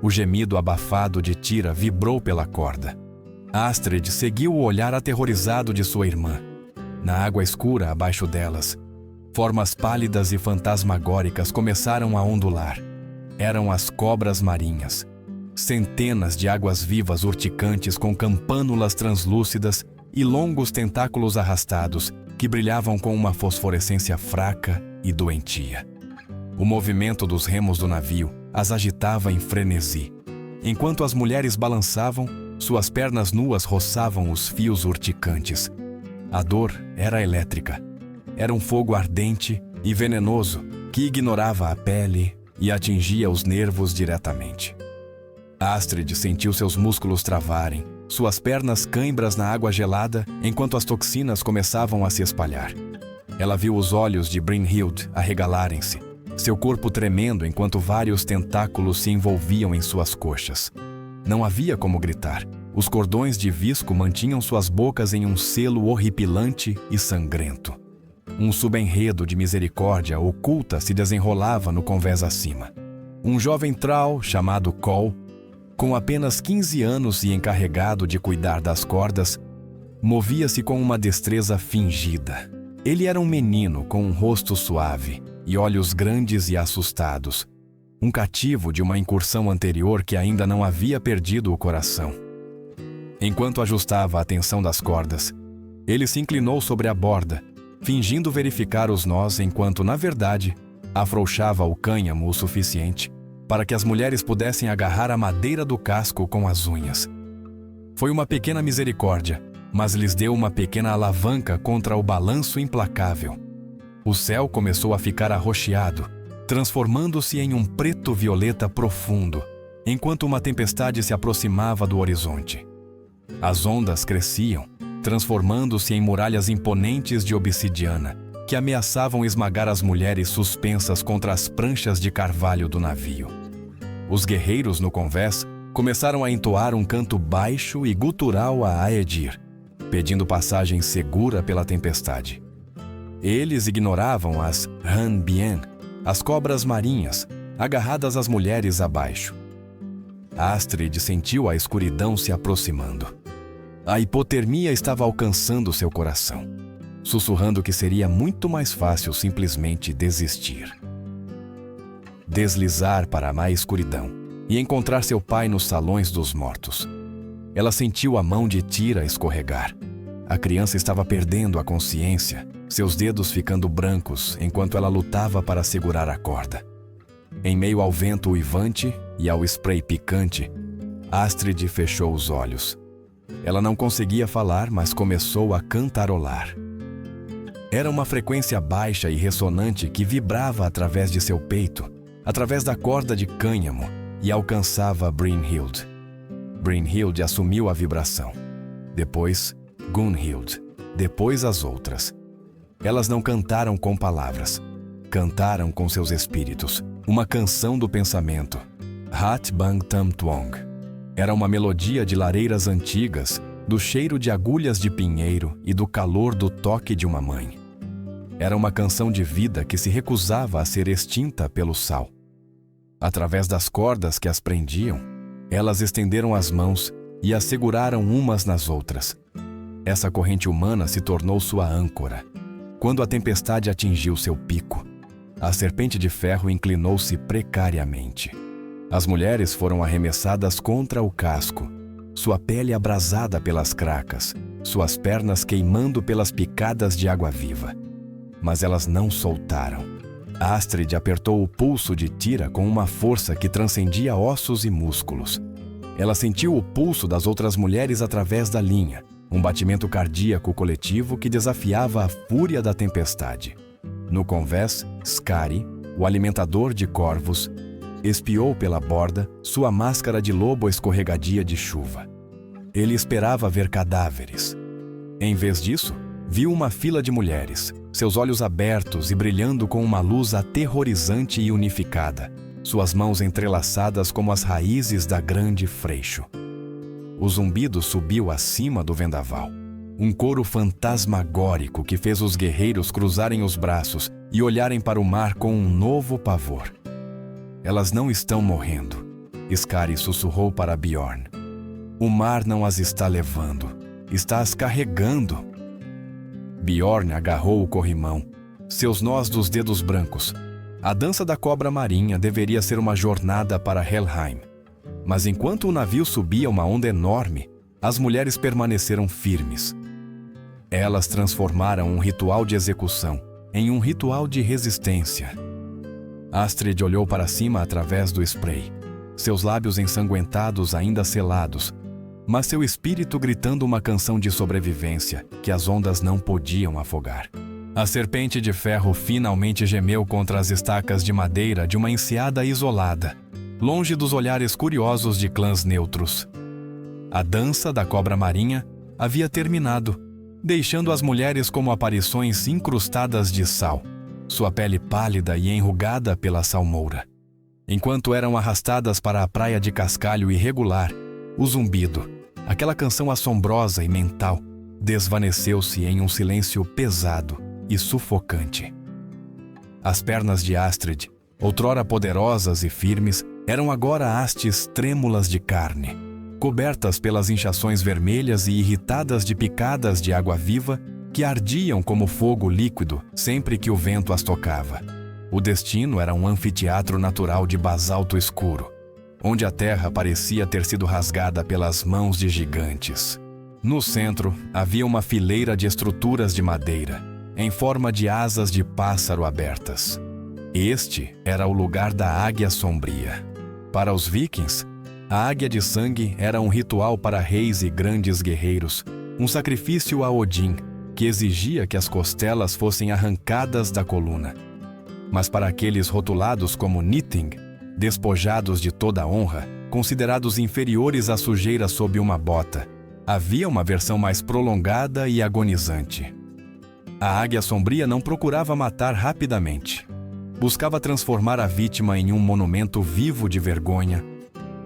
O gemido abafado de Tira vibrou pela corda. Astrid seguiu o olhar aterrorizado de sua irmã. Na água escura abaixo delas, formas pálidas e fantasmagóricas começaram a ondular. Eram as cobras marinhas. Centenas de águas-vivas urticantes com campânulas translúcidas e longos tentáculos arrastados que brilhavam com uma fosforescência fraca e doentia. O movimento dos remos do navio as agitava em frenesi. Enquanto as mulheres balançavam, suas pernas nuas roçavam os fios urticantes. A dor era elétrica. Era um fogo ardente e venenoso que ignorava a pele e atingia os nervos diretamente. Astrid sentiu seus músculos travarem, suas pernas cãibras na água gelada, enquanto as toxinas começavam a se espalhar. Ela viu os olhos de Brynhild arregalarem-se, seu corpo tremendo enquanto vários tentáculos se envolviam em suas coxas. Não havia como gritar. Os cordões de visco mantinham suas bocas em um selo horripilante e sangrento. Um subenredo de misericórdia oculta se desenrolava no convés acima. Um jovem Thrall chamado Kol, com apenas 15 anos e encarregado de cuidar das cordas, movia-se com uma destreza fingida. Ele era um menino com um rosto suave e olhos grandes e assustados, um cativo de uma incursão anterior que ainda não havia perdido o coração. Enquanto ajustava a tensão das cordas, ele se inclinou sobre a borda, fingindo verificar os nós enquanto, na verdade, afrouxava o cânhamo o suficiente para que as mulheres pudessem agarrar a madeira do casco com as unhas. Foi uma pequena misericórdia, mas lhes deu uma pequena alavanca contra o balanço implacável. O céu começou a ficar arroxeado, transformando-se em um preto-violeta profundo, enquanto uma tempestade se aproximava do horizonte. As ondas cresciam, transformando-se em muralhas imponentes de obsidiana, que ameaçavam esmagar as mulheres suspensas contra as pranchas de carvalho do navio. Os guerreiros no convés começaram a entoar um canto baixo e gutural a Aedir, pedindo passagem segura pela tempestade. Eles ignoravam as Hanbien, as cobras marinhas, agarradas às mulheres abaixo. Astrid sentiu a escuridão se aproximando. A hipotermia estava alcançando seu coração, sussurrando que seria muito mais fácil simplesmente desistir. Deslizar para a má escuridão e encontrar seu pai nos salões dos mortos. Ela sentiu a mão de Tira escorregar. A criança estava perdendo a consciência, seus dedos ficando brancos enquanto ela lutava para segurar a corda. Em meio ao vento uivante e ao spray picante, Astrid fechou os olhos. Ela não conseguia falar, mas começou a cantarolar. Era uma frequência baixa e ressonante que vibrava através de seu peito, através da corda de cânhamo, e alcançava Brynhild. Brynhild assumiu a vibração. Depois, Gunhild. Depois as outras. Elas não cantaram com palavras. Cantaram com seus espíritos. Uma canção do pensamento. Hat Bang Tam Tuong. Era uma melodia de lareiras antigas, do cheiro de agulhas de pinheiro e do calor do toque de uma mãe. Era uma canção de vida que se recusava a ser extinta pelo sal. Através das cordas que as prendiam, elas estenderam as mãos e as seguraram umas nas outras. Essa corrente humana se tornou sua âncora. Quando a tempestade atingiu seu pico, a serpente de ferro inclinou-se precariamente. As mulheres foram arremessadas contra o casco, sua pele abrasada pelas cracas, suas pernas queimando pelas picadas de água viva. Mas elas não soltaram. Astrid apertou o pulso de Tira com uma força que transcendia ossos e músculos. Ela sentiu o pulso das outras mulheres através da linha, um batimento cardíaco coletivo que desafiava a fúria da tempestade. No convés, Skari, o alimentador de corvos, espiou pela borda sua máscara de lobo escorregadia de chuva. Ele esperava ver cadáveres. Em vez disso, viu uma fila de mulheres, seus olhos abertos e brilhando com uma luz aterrorizante e unificada, suas mãos entrelaçadas como as raízes da grande freixo. O zumbido subiu acima do vendaval. Um coro fantasmagórico que fez os guerreiros cruzarem os braços e olharem para o mar com um novo pavor. Elas não estão morrendo, Skari sussurrou para Bjorn. O mar não as está levando, está as carregando. Bjorn agarrou o corrimão, seus nós dos dedos brancos. A dança da cobra marinha deveria ser uma jornada para Helheim. Mas enquanto o navio subia uma onda enorme, as mulheres permaneceram firmes. Elas transformaram um ritual de execução em um ritual de resistência. Astrid olhou para cima através do spray, seus lábios ensanguentados ainda selados, mas seu espírito gritando uma canção de sobrevivência que as ondas não podiam afogar. A serpente de ferro finalmente gemeu contra as estacas de madeira de uma enseada isolada, longe dos olhares curiosos de clãs neutros. A dança da cobra marinha havia terminado, deixando as mulheres como aparições incrustadas de sal, sua pele pálida e enrugada pela salmoura. Enquanto eram arrastadas para a praia de cascalho irregular, o zumbido, aquela canção assombrosa e mental, desvaneceu-se em um silêncio pesado e sufocante. As pernas de Astrid, outrora poderosas e firmes, eram agora hastes trêmulas de carne, cobertas pelas inchações vermelhas e irritadas de picadas de água viva que ardiam como fogo líquido sempre que o vento as tocava. O destino era um anfiteatro natural de basalto escuro, onde a terra parecia ter sido rasgada pelas mãos de gigantes. No centro, havia uma fileira de estruturas de madeira, em forma de asas de pássaro abertas. Este era o lugar da águia sombria. Para os vikings, a águia de sangue era um ritual para reis e grandes guerreiros, um sacrifício a Odin, que exigia que as costelas fossem arrancadas da coluna. Mas para aqueles rotulados como Nithing, despojados de toda a honra, considerados inferiores à sujeira sob uma bota, havia uma versão mais prolongada e agonizante. A águia sombria não procurava matar rapidamente. Buscava transformar a vítima em um monumento vivo de vergonha,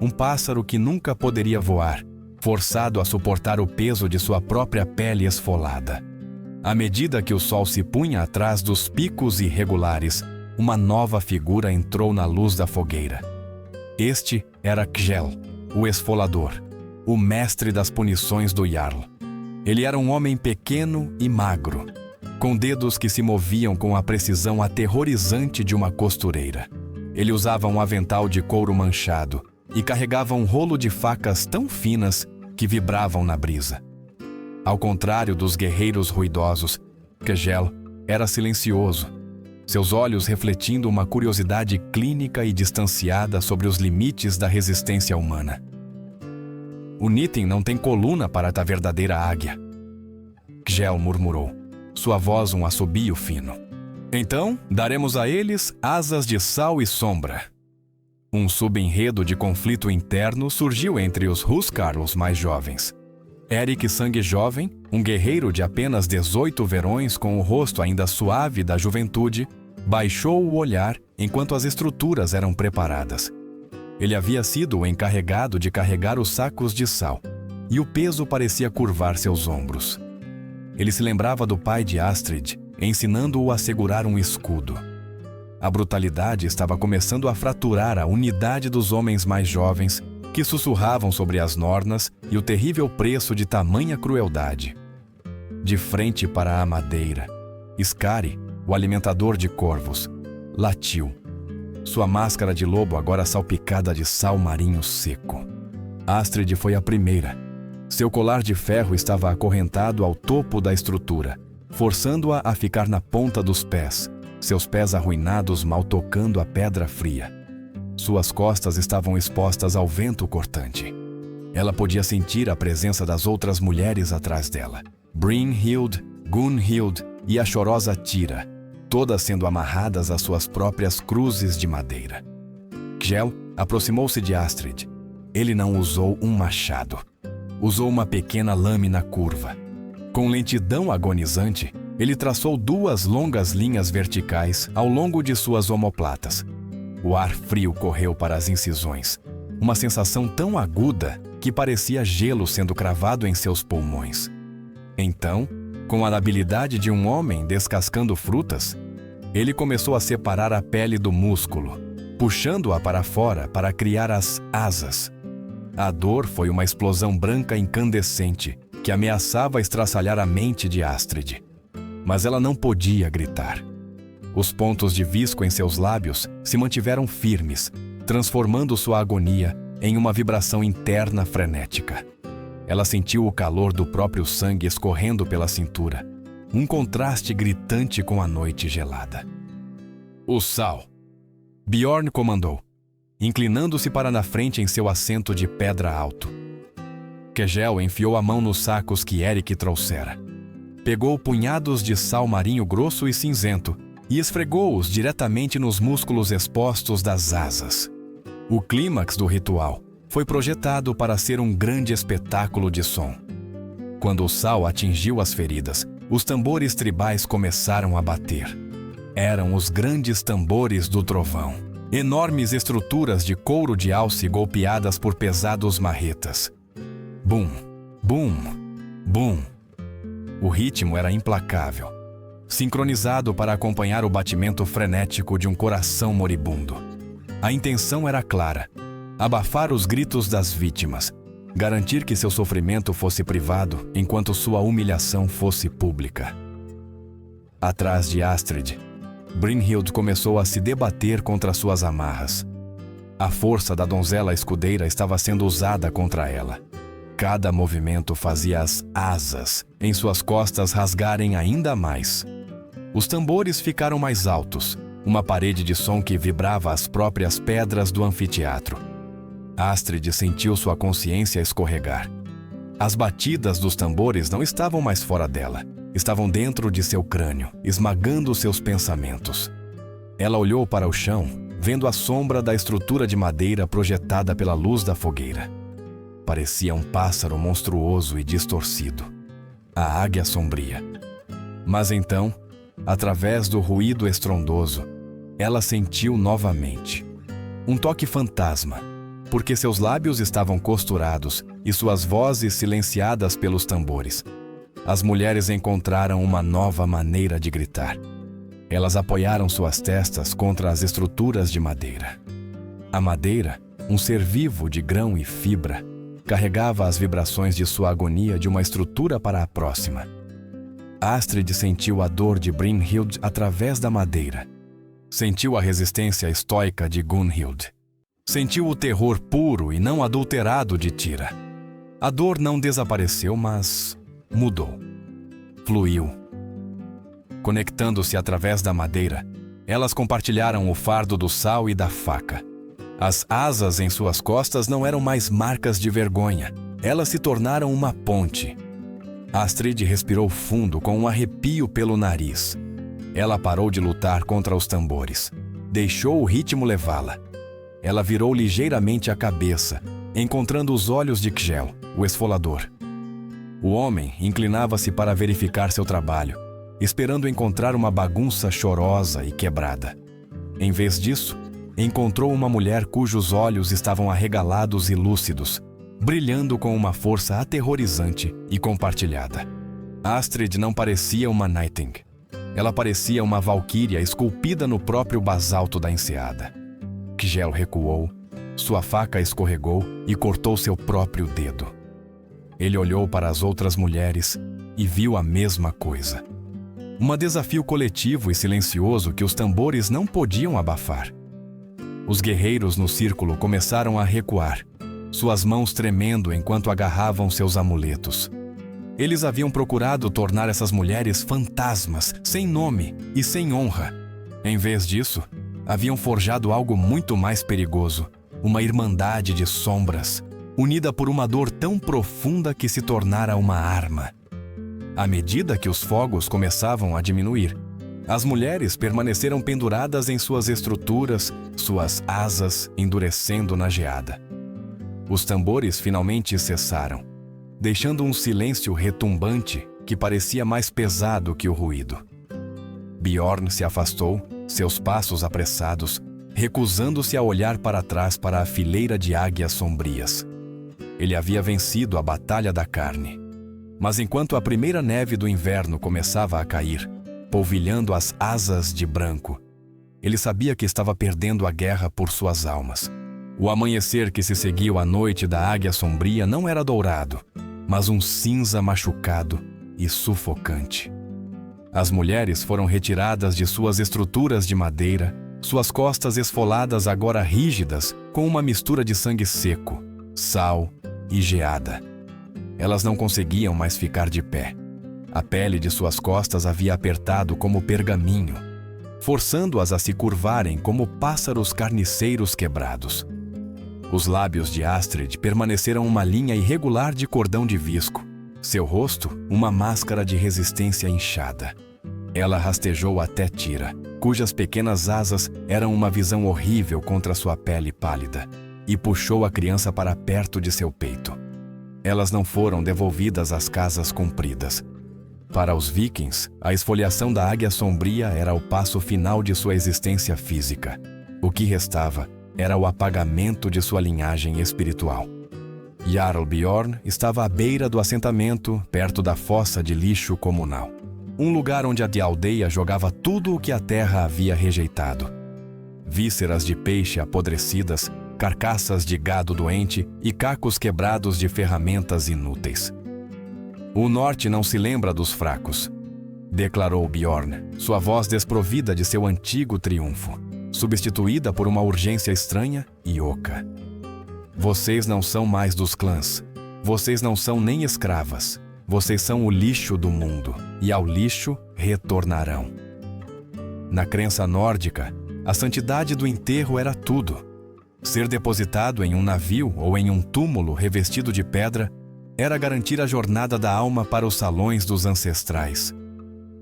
um pássaro que nunca poderia voar, forçado a suportar o peso de sua própria pele esfolada. À medida que o sol se punha atrás dos picos irregulares, uma nova figura entrou na luz da fogueira. Este era Kjell, o esfolador, o mestre das punições do Jarl. Ele era um homem pequeno e magro, com dedos que se moviam com a precisão aterrorizante de uma costureira. Ele usava um avental de couro manchado e carregava um rolo de facas tão finas que vibravam na brisa. Ao contrário dos guerreiros ruidosos, Kjell era silencioso, seus olhos refletindo uma curiosidade clínica e distanciada sobre os limites da resistência humana. O Nithing não tem coluna para a verdadeira águia, Kjell murmurou, sua voz um assobio fino. Então, daremos a eles asas de sal e sombra. Um subenredo de conflito interno surgiu entre os Huscarls mais jovens. Eric Sangue Jovem, um guerreiro de apenas 18 verões com o rosto ainda suave da juventude, baixou o olhar enquanto as estruturas eram preparadas. Ele havia sido o encarregado de carregar os sacos de sal, e o peso parecia curvar seus ombros. Ele se lembrava do pai de Astrid, ensinando-o a segurar um escudo. A brutalidade estava começando a fraturar a unidade dos homens mais jovens, que sussurravam sobre as nornas e o terrível preço de tamanha crueldade. De frente para a madeira, Skari, o alimentador de corvos, latiu. Sua máscara de lobo agora salpicada de sal marinho seco. Astrid foi a primeira. Seu colar de ferro estava acorrentado ao topo da estrutura, forçando-a a ficar na ponta dos pés, seus pés arruinados mal tocando a pedra fria. Suas costas estavam expostas ao vento cortante. Ela podia sentir a presença das outras mulheres atrás dela. Brynhild, Gunhild e a chorosa Tira, todas sendo amarradas às suas próprias cruzes de madeira. Kjell aproximou-se de Astrid. Ele não usou um machado. Usou uma pequena lâmina curva. Com lentidão agonizante, ele traçou 2 longas linhas verticais ao longo de suas omoplatas. O ar frio correu para as incisões, uma sensação tão aguda que parecia gelo sendo cravado em seus pulmões. Então, com a habilidade de um homem descascando frutas, ele começou a separar a pele do músculo, puxando-a para fora para criar as asas. A dor foi uma explosão branca incandescente que ameaçava estraçalhar a mente de Astrid. Mas ela não podia gritar. Os pontos de visco em seus lábios se mantiveram firmes, transformando sua agonia em uma vibração interna frenética. Ela sentiu o calor do próprio sangue escorrendo pela cintura, um contraste gritante com a noite gelada. O sal! Bjorn comandou, inclinando-se para na frente em seu assento de pedra alto. Kjell enfiou a mão nos sacos que Eric trouxera. Pegou punhados de sal marinho grosso e cinzento e esfregou-os diretamente nos músculos expostos das asas. O clímax do ritual foi projetado para ser um grande espetáculo de som. Quando o sal atingiu as feridas, os tambores tribais começaram a bater. Eram os grandes tambores do trovão, enormes estruturas de couro de alce golpeadas por pesados marretas. Bum, bum, bum. O ritmo era implacável, sincronizado para acompanhar o batimento frenético de um coração moribundo. A intenção era clara: abafar os gritos das vítimas, garantir que seu sofrimento fosse privado enquanto sua humilhação fosse pública. Atrás de Astrid, Brynhild começou a se debater contra suas amarras. A força da donzela escudeira estava sendo usada contra ela. Cada movimento fazia as asas em suas costas rasgarem ainda mais. Os tambores ficaram mais altos, uma parede de som que vibrava as próprias pedras do anfiteatro. Astrid sentiu sua consciência escorregar. As batidas dos tambores não estavam mais fora dela, estavam dentro de seu crânio, esmagando seus pensamentos. Ela olhou para o chão, vendo a sombra da estrutura de madeira projetada pela luz da fogueira. Parecia um pássaro monstruoso e distorcido, a águia sombria. Mas então, através do ruído estrondoso, ela sentiu novamente um toque fantasma, porque seus lábios estavam costurados e suas vozes silenciadas pelos tambores. As mulheres encontraram uma nova maneira de gritar. Elas apoiaram suas testas contra as estruturas de madeira. A madeira, um ser vivo de grão e fibra, carregava as vibrações de sua agonia de uma estrutura para a próxima. Astrid sentiu a dor de Brynhild através da madeira. Sentiu a resistência estoica de Gunhild. Sentiu o terror puro e não adulterado de Tira. A dor não desapareceu, mas mudou. Fluiu. Conectando-se através da madeira, elas compartilharam o fardo do sal e da faca. As asas em suas costas não eram mais marcas de vergonha. Elas se tornaram uma ponte. Astrid respirou fundo com um arrepio pelo nariz. Ela parou de lutar contra os tambores. Deixou o ritmo levá-la. ela virou ligeiramente a cabeça, encontrando os olhos de Kjell, o esfolador. O homem inclinava-se para verificar seu trabalho, esperando encontrar uma bagunça chorosa e quebrada. Em vez disso, encontrou uma mulher cujos olhos estavam arregalados e lúcidos, brilhando com uma força aterrorizante e compartilhada. Astrid não parecia uma Nighting. Ela parecia uma valquíria esculpida no próprio basalto da enseada. Kjell recuou, sua faca escorregou e cortou seu próprio dedo. Ele olhou para as outras mulheres e viu a mesma coisa. Um desafio coletivo e silencioso que os tambores não podiam abafar. Os guerreiros no círculo começaram a recuar, suas mãos tremendo enquanto agarravam seus amuletos. Eles haviam procurado tornar essas mulheres fantasmas, sem nome e sem honra. Em vez disso, haviam forjado algo muito mais perigoso, uma irmandade de sombras, unida por uma dor tão profunda que se tornara uma arma. À medida que os fogos começavam a diminuir, as mulheres permaneceram penduradas em suas estruturas, suas asas endurecendo na geada. Os tambores finalmente cessaram, deixando um silêncio retumbante que parecia mais pesado que o ruído. Bjorn se afastou, seus passos apressados, recusando-se a olhar para trás para a fileira de águias sombrias. Ele havia vencido a batalha da carne. Mas enquanto a primeira neve do inverno começava a cair, polvilhando as asas de branco, ele sabia que estava perdendo a guerra por suas almas. O amanhecer que se seguiu à noite da águia sombria não era dourado, mas um cinza machucado e sufocante. As mulheres foram retiradas de suas estruturas de madeira, suas costas esfoladas agora rígidas com uma mistura de sangue seco, sal e geada. Elas não conseguiam mais ficar de pé. A pele de suas costas havia apertado como pergaminho, forçando-as a se curvarem como pássaros carniceiros quebrados. Os lábios de Astrid permaneceram uma linha irregular de cordão de visco, seu rosto uma máscara de resistência inchada. Ela rastejou até Tira, cujas pequenas asas eram uma visão horrível contra sua pele pálida, e puxou a criança para perto de seu peito. Elas não foram devolvidas às casas compridas. Para os vikings, a esfoliação da águia sombria era o passo final de sua existência física. O que restava era o apagamento de sua linhagem espiritual. Jarl Bjorn estava à beira do assentamento, perto da fossa de lixo comunal. Um lugar onde a aldeia jogava tudo o que a terra havia rejeitado. Vísceras de peixe apodrecidas, carcaças de gado doente e cacos quebrados de ferramentas inúteis. O norte não se lembra dos fracos, declarou Bjorn, sua voz desprovida de seu antigo triunfo, substituída por uma urgência estranha e oca. Vocês não são mais dos clãs. Vocês não são nem escravas. Vocês são o lixo do mundo, e ao lixo retornarão. Na crença nórdica, a santidade do enterro era tudo. Ser depositado em um navio ou em um túmulo revestido de pedra era garantir a jornada da alma para os salões dos ancestrais.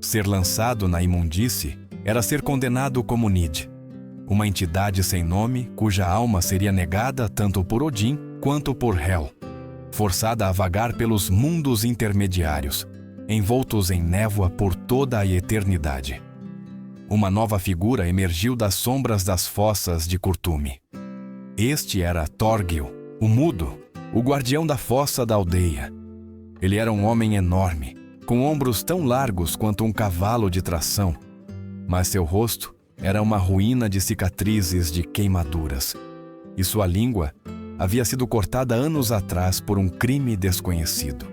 Ser lançado na imundície era ser condenado como Nid, uma entidade sem nome cuja alma seria negada tanto por Odin quanto por Hel, forçada a vagar pelos mundos intermediários, envoltos em névoa por toda a eternidade. Uma nova figura emergiu das sombras das fossas de Curtume. Este era Thorgil, o mudo, o guardião da fossa da aldeia. Ele era um homem enorme, com ombros tão largos quanto um cavalo de tração, mas seu rosto era uma ruína de cicatrizes de queimaduras, e sua língua havia sido cortada anos atrás por um crime desconhecido.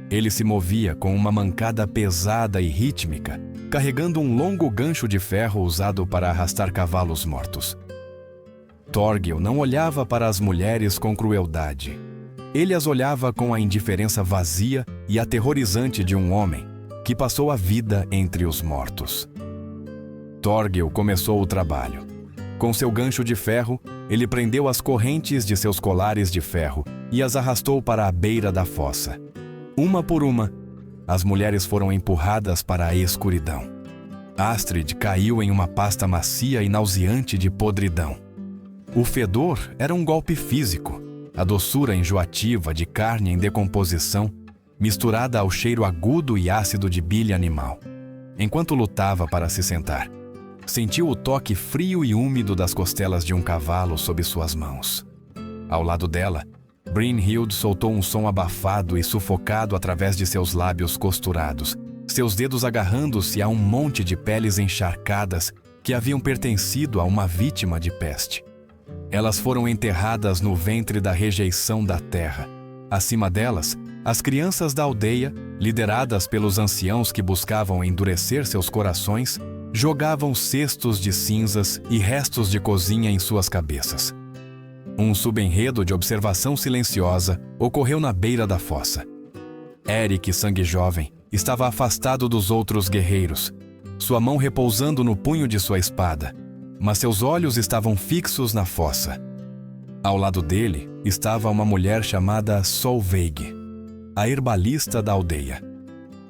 Ele se movia com uma mancada pesada e rítmica, carregando um longo gancho de ferro usado para arrastar cavalos mortos. Thorgil não olhava para as mulheres com crueldade. Ele as olhava com a indiferença vazia e aterrorizante de um homem que passou a vida entre os mortos. Thorgil começou o trabalho. Com seu gancho de ferro, ele prendeu as correntes de seus colares de ferro e as arrastou para a beira da fossa. Uma por uma, as mulheres foram empurradas para a escuridão. Astrid caiu em uma pasta macia e nauseante de podridão. O fedor era um golpe físico, a doçura enjoativa de carne em decomposição, misturada ao cheiro agudo e ácido de bile animal. Enquanto lutava para se sentar, sentiu o toque frio e úmido das costelas de um cavalo sob suas mãos. Ao lado dela, Brynhild soltou um som abafado e sufocado através de seus lábios costurados, seus dedos agarrando-se a um monte de peles encharcadas que haviam pertencido a uma vítima de peste. Elas foram enterradas no ventre da rejeição da terra. Acima delas, as crianças da aldeia, lideradas pelos anciãos que buscavam endurecer seus corações, jogavam cestos de cinzas e restos de cozinha em suas cabeças. Um subenredo de observação silenciosa ocorreu na beira da fossa. Eric, sangue jovem, estava afastado dos outros guerreiros, sua mão repousando no punho de sua espada, mas seus olhos estavam fixos na fossa. Ao lado dele estava uma mulher chamada Solveig, a herbalista da aldeia.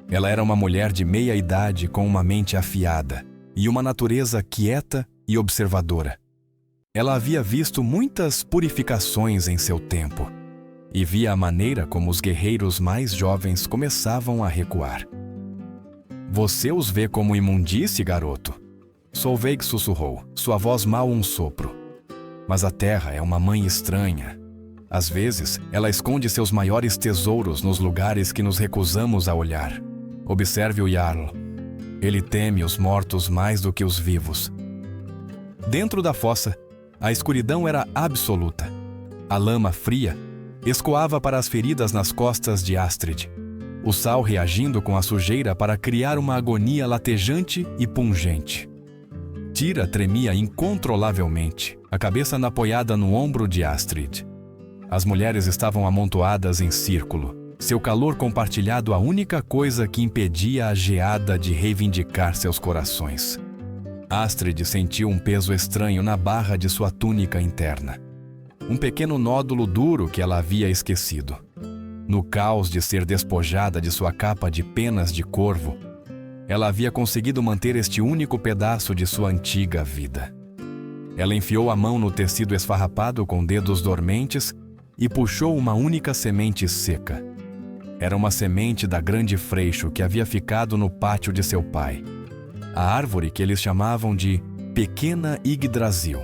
Ela era uma mulher de meia idade com uma mente afiada e uma natureza quieta e observadora. Ela havia visto muitas purificações em seu tempo e via a maneira como os guerreiros mais jovens começavam a recuar. "Você os vê como imundície, garoto?" Solveig sussurrou, sua voz mal um sopro. "Mas a terra é uma mãe estranha. Às vezes, ela esconde seus maiores tesouros nos lugares que nos recusamos a olhar. Observe o Jarl. Ele teme os mortos mais do que os vivos." Dentro da fossa, a escuridão era absoluta. A lama fria escoava para as feridas nas costas de Astrid, o sal reagindo com a sujeira para criar uma agonia latejante e pungente. Tira tremia incontrolavelmente, a cabeça apoiada no ombro de Astrid. As mulheres estavam amontoadas em círculo, seu calor compartilhado a única coisa que impedia a geada de reivindicar seus corações. Astrid sentiu um peso estranho na barra de sua túnica interna. Um pequeno nódulo duro que ela havia esquecido. No caos de ser despojada de sua capa de penas de corvo, ela havia conseguido manter este único pedaço de sua antiga vida. Ela enfiou a mão no tecido esfarrapado com dedos dormentes e puxou uma única semente seca. Era uma semente da grande freixo que havia ficado no pátio de seu pai. A árvore que eles chamavam de Pequena Yggdrasil.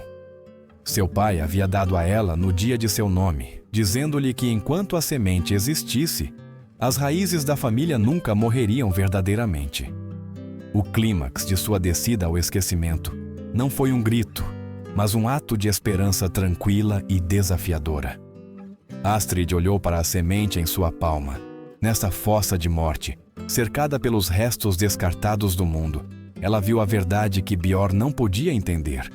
Seu pai havia dado a ela no dia de seu nome, dizendo-lhe que enquanto a semente existisse, as raízes da família nunca morreriam verdadeiramente. O clímax de sua descida ao esquecimento não foi um grito, mas um ato de esperança tranquila e desafiadora. Astrid olhou para a semente em sua palma, nessa fossa de morte, cercada pelos restos descartados do mundo. Ela viu a verdade que Bjorn não podia entender.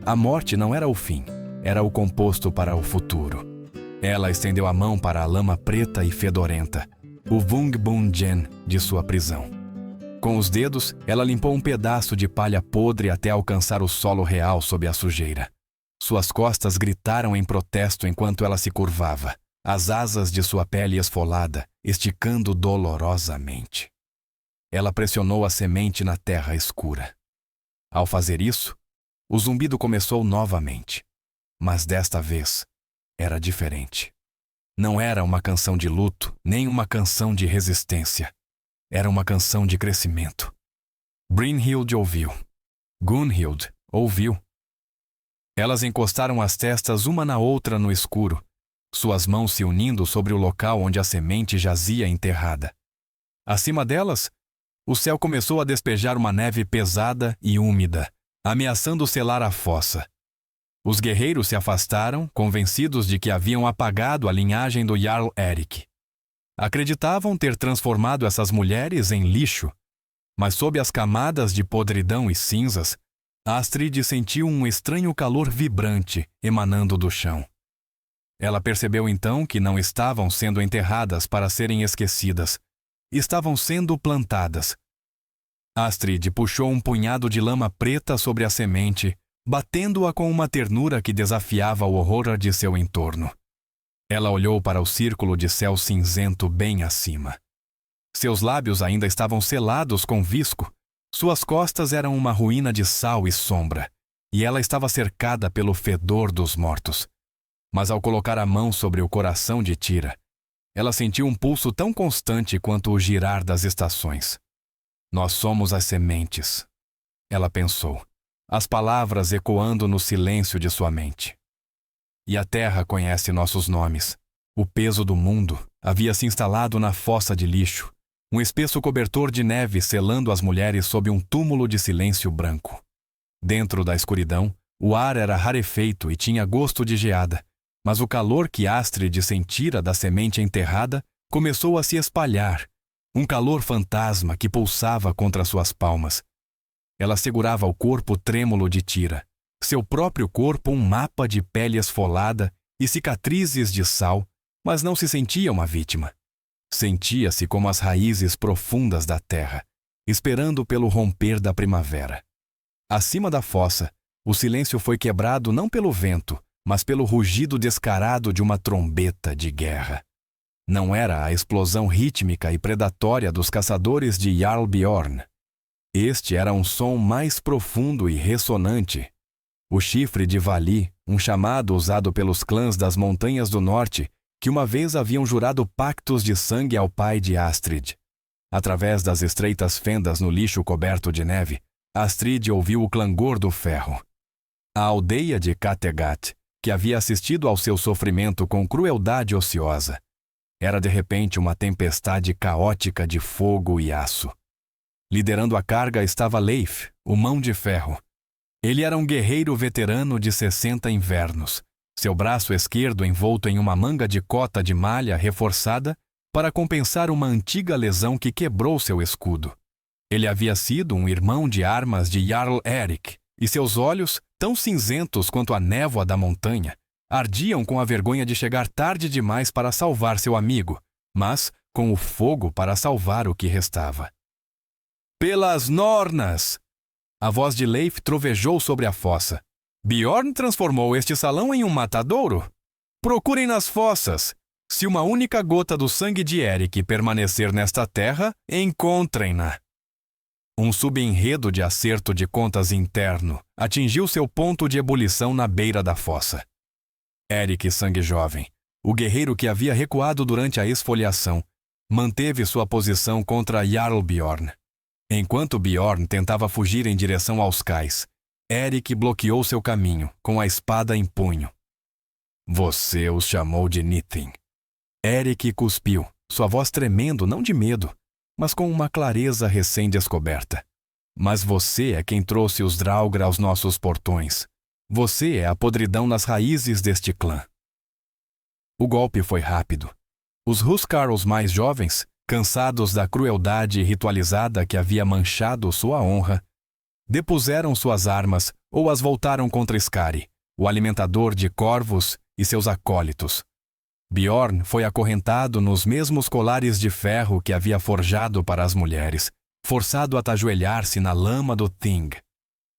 A morte não era o fim, era o composto para o futuro. Ela estendeu a mão para a lama preta e fedorenta, o Vungbungen de sua prisão. Com os dedos, ela limpou um pedaço de palha podre até alcançar o solo real sob a sujeira. Suas costas gritaram em protesto enquanto ela se curvava, as asas de sua pele esfolada, esticando dolorosamente. Ela pressionou a semente na terra escura. Ao fazer isso, o zumbido começou novamente. Mas desta vez, era diferente. Não era uma canção de luto, nem uma canção de resistência. Era uma canção de crescimento. Brynhild ouviu. Gunhild ouviu. Elas encostaram as testas uma na outra no escuro, suas mãos se unindo sobre o local onde a semente jazia enterrada. Acima delas, o céu começou a despejar uma neve pesada e úmida, ameaçando selar a fossa. Os guerreiros se afastaram, convencidos de que haviam apagado a linhagem do Jarl Eric. Acreditavam ter transformado essas mulheres em lixo, mas sob as camadas de podridão e cinzas, Astrid sentiu um estranho calor vibrante emanando do chão. Ela percebeu então que não estavam sendo enterradas para serem esquecidas, estavam sendo plantadas. Astrid puxou um punhado de lama preta sobre a semente, batendo-a com uma ternura que desafiava o horror de seu entorno. Ela olhou para o círculo de céu cinzento bem acima. Seus lábios ainda estavam selados com visco. Suas costas eram uma ruína de sal e sombra, e ela estava cercada pelo fedor dos mortos. Mas ao colocar a mão sobre o coração de Tira, ela sentiu um pulso tão constante quanto o girar das estações. Nós somos as sementes, ela pensou, as palavras ecoando no silêncio de sua mente. E a terra conhece nossos nomes. O peso do mundo havia se instalado na fossa de lixo, um espesso cobertor de neve selando as mulheres sob um túmulo de silêncio branco. Dentro da escuridão, o ar era rarefeito e tinha gosto de geada, mas o calor que Astrid sentira da semente enterrada começou a se espalhar, um calor fantasma que pulsava contra suas palmas. Ela segurava o corpo trêmulo de Tira, seu próprio corpo um mapa de pele esfolada e cicatrizes de sal, mas não se sentia uma vítima. Sentia-se como as raízes profundas da terra, esperando pelo romper da primavera. Acima da fossa, o silêncio foi quebrado não pelo vento, mas pelo rugido descarado de uma trombeta de guerra. Não era a explosão rítmica e predatória dos caçadores de Jarl Bjorn. Este era um som mais profundo e ressonante. O chifre de Vali, um chamado usado pelos clãs das Montanhas do Norte, que uma vez haviam jurado pactos de sangue ao pai de Astrid. Através das estreitas fendas no lixo coberto de neve, Astrid ouviu o clangor do ferro. A aldeia de Kattegat, que havia assistido ao seu sofrimento com crueldade ociosa, era de repente uma tempestade caótica de fogo e aço. Liderando a carga estava Leif, o Mão de Ferro. Ele era um guerreiro veterano de 60 invernos, seu braço esquerdo envolto em uma manga de cota de malha reforçada para compensar uma antiga lesão que quebrou seu escudo. Ele havia sido um irmão de armas de Jarl Erik, e seus olhos, tão cinzentos quanto a névoa da montanha, ardiam com a vergonha de chegar tarde demais para salvar seu amigo, mas com o fogo para salvar o que restava. Pelas Nornas! A voz de Leif trovejou sobre a fossa. Bjorn transformou este salão em um matadouro. Procurem nas fossas. Se uma única gota do sangue de Erik permanecer nesta terra, encontrem-na. Um subenredo de acerto de contas interno atingiu seu ponto de ebulição na beira da fossa. Erik Sangue Jovem, o guerreiro que havia recuado durante a esfoliação, manteve sua posição contra Jarl Bjorn. Enquanto Bjorn tentava fugir em direção aos cais, Erik bloqueou seu caminho, com a espada em punho. Você os chamou de Nithing. Erik cuspiu, sua voz tremendo não de medo, mas com uma clareza recém-descoberta. Mas você é quem trouxe os Draugr aos nossos portões. Você é a podridão nas raízes deste clã. O golpe foi rápido. Os Huscarls mais jovens, cansados da crueldade ritualizada que havia manchado sua honra, depuseram suas armas ou as voltaram contra Skari, o alimentador de corvos e seus acólitos. Bjorn foi acorrentado nos mesmos colares de ferro que havia forjado para as mulheres, forçado a ajoelhar-se na lama do Thing.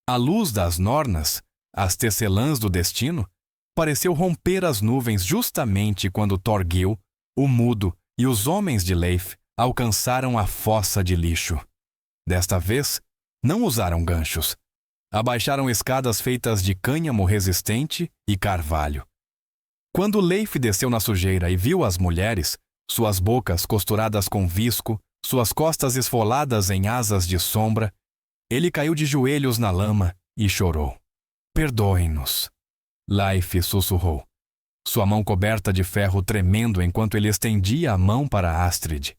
A luz das Nornas, as tecelãs do destino, pareceu romper as nuvens justamente quando Thorgil, o Mudo e os homens de Leif alcançaram a fossa de lixo. Desta vez, não usaram ganchos. Abaixaram escadas feitas de cânhamo resistente e carvalho. Quando Leif desceu na sujeira e viu as mulheres, suas bocas costuradas com visco, suas costas esfoladas em asas de sombra, ele caiu de joelhos na lama e chorou. Perdoem-nos. Leif sussurrou, sua mão coberta de ferro tremendo enquanto ele estendia a mão para Astrid.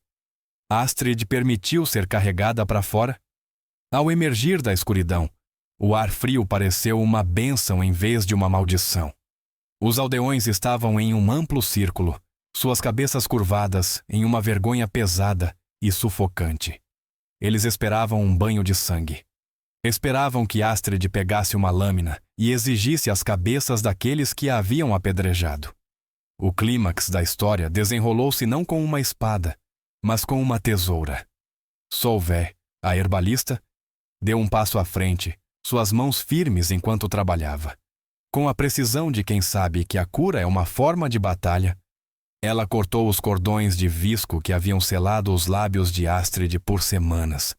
Astrid permitiu ser carregada para fora. Ao emergir da escuridão, o ar frio pareceu uma bênção em vez de uma maldição. Os aldeões estavam em um amplo círculo, suas cabeças curvadas em uma vergonha pesada e sufocante. Eles esperavam um banho de sangue. Esperavam que Astrid pegasse uma lâmina e exigisse as cabeças daqueles que a haviam apedrejado. O clímax da história desenrolou-se não com uma espada, mas com uma tesoura. Solveig, a herbalista, deu um passo à frente, suas mãos firmes enquanto trabalhava. Com a precisão de quem sabe que a cura é uma forma de batalha, ela cortou os cordões de visco que haviam selado os lábios de Astrid por semanas.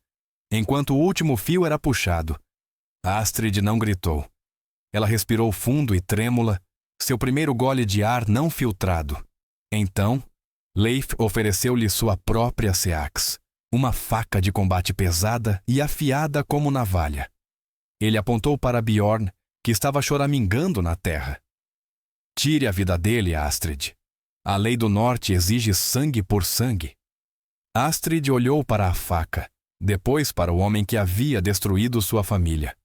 Enquanto o último fio era puxado, Astrid não gritou, Ela respirou fundo e trêmula, seu primeiro gole de ar não filtrado. Então, Leif ofereceu-lhe sua própria seax, uma faca de combate pesada e afiada como navalha. Ele apontou para Bjorn, que estava choramingando na terra. Tire a vida dele, Astrid. A lei do norte exige sangue por sangue. Astrid olhou para a faca, depois para o homem que havia destruído sua família.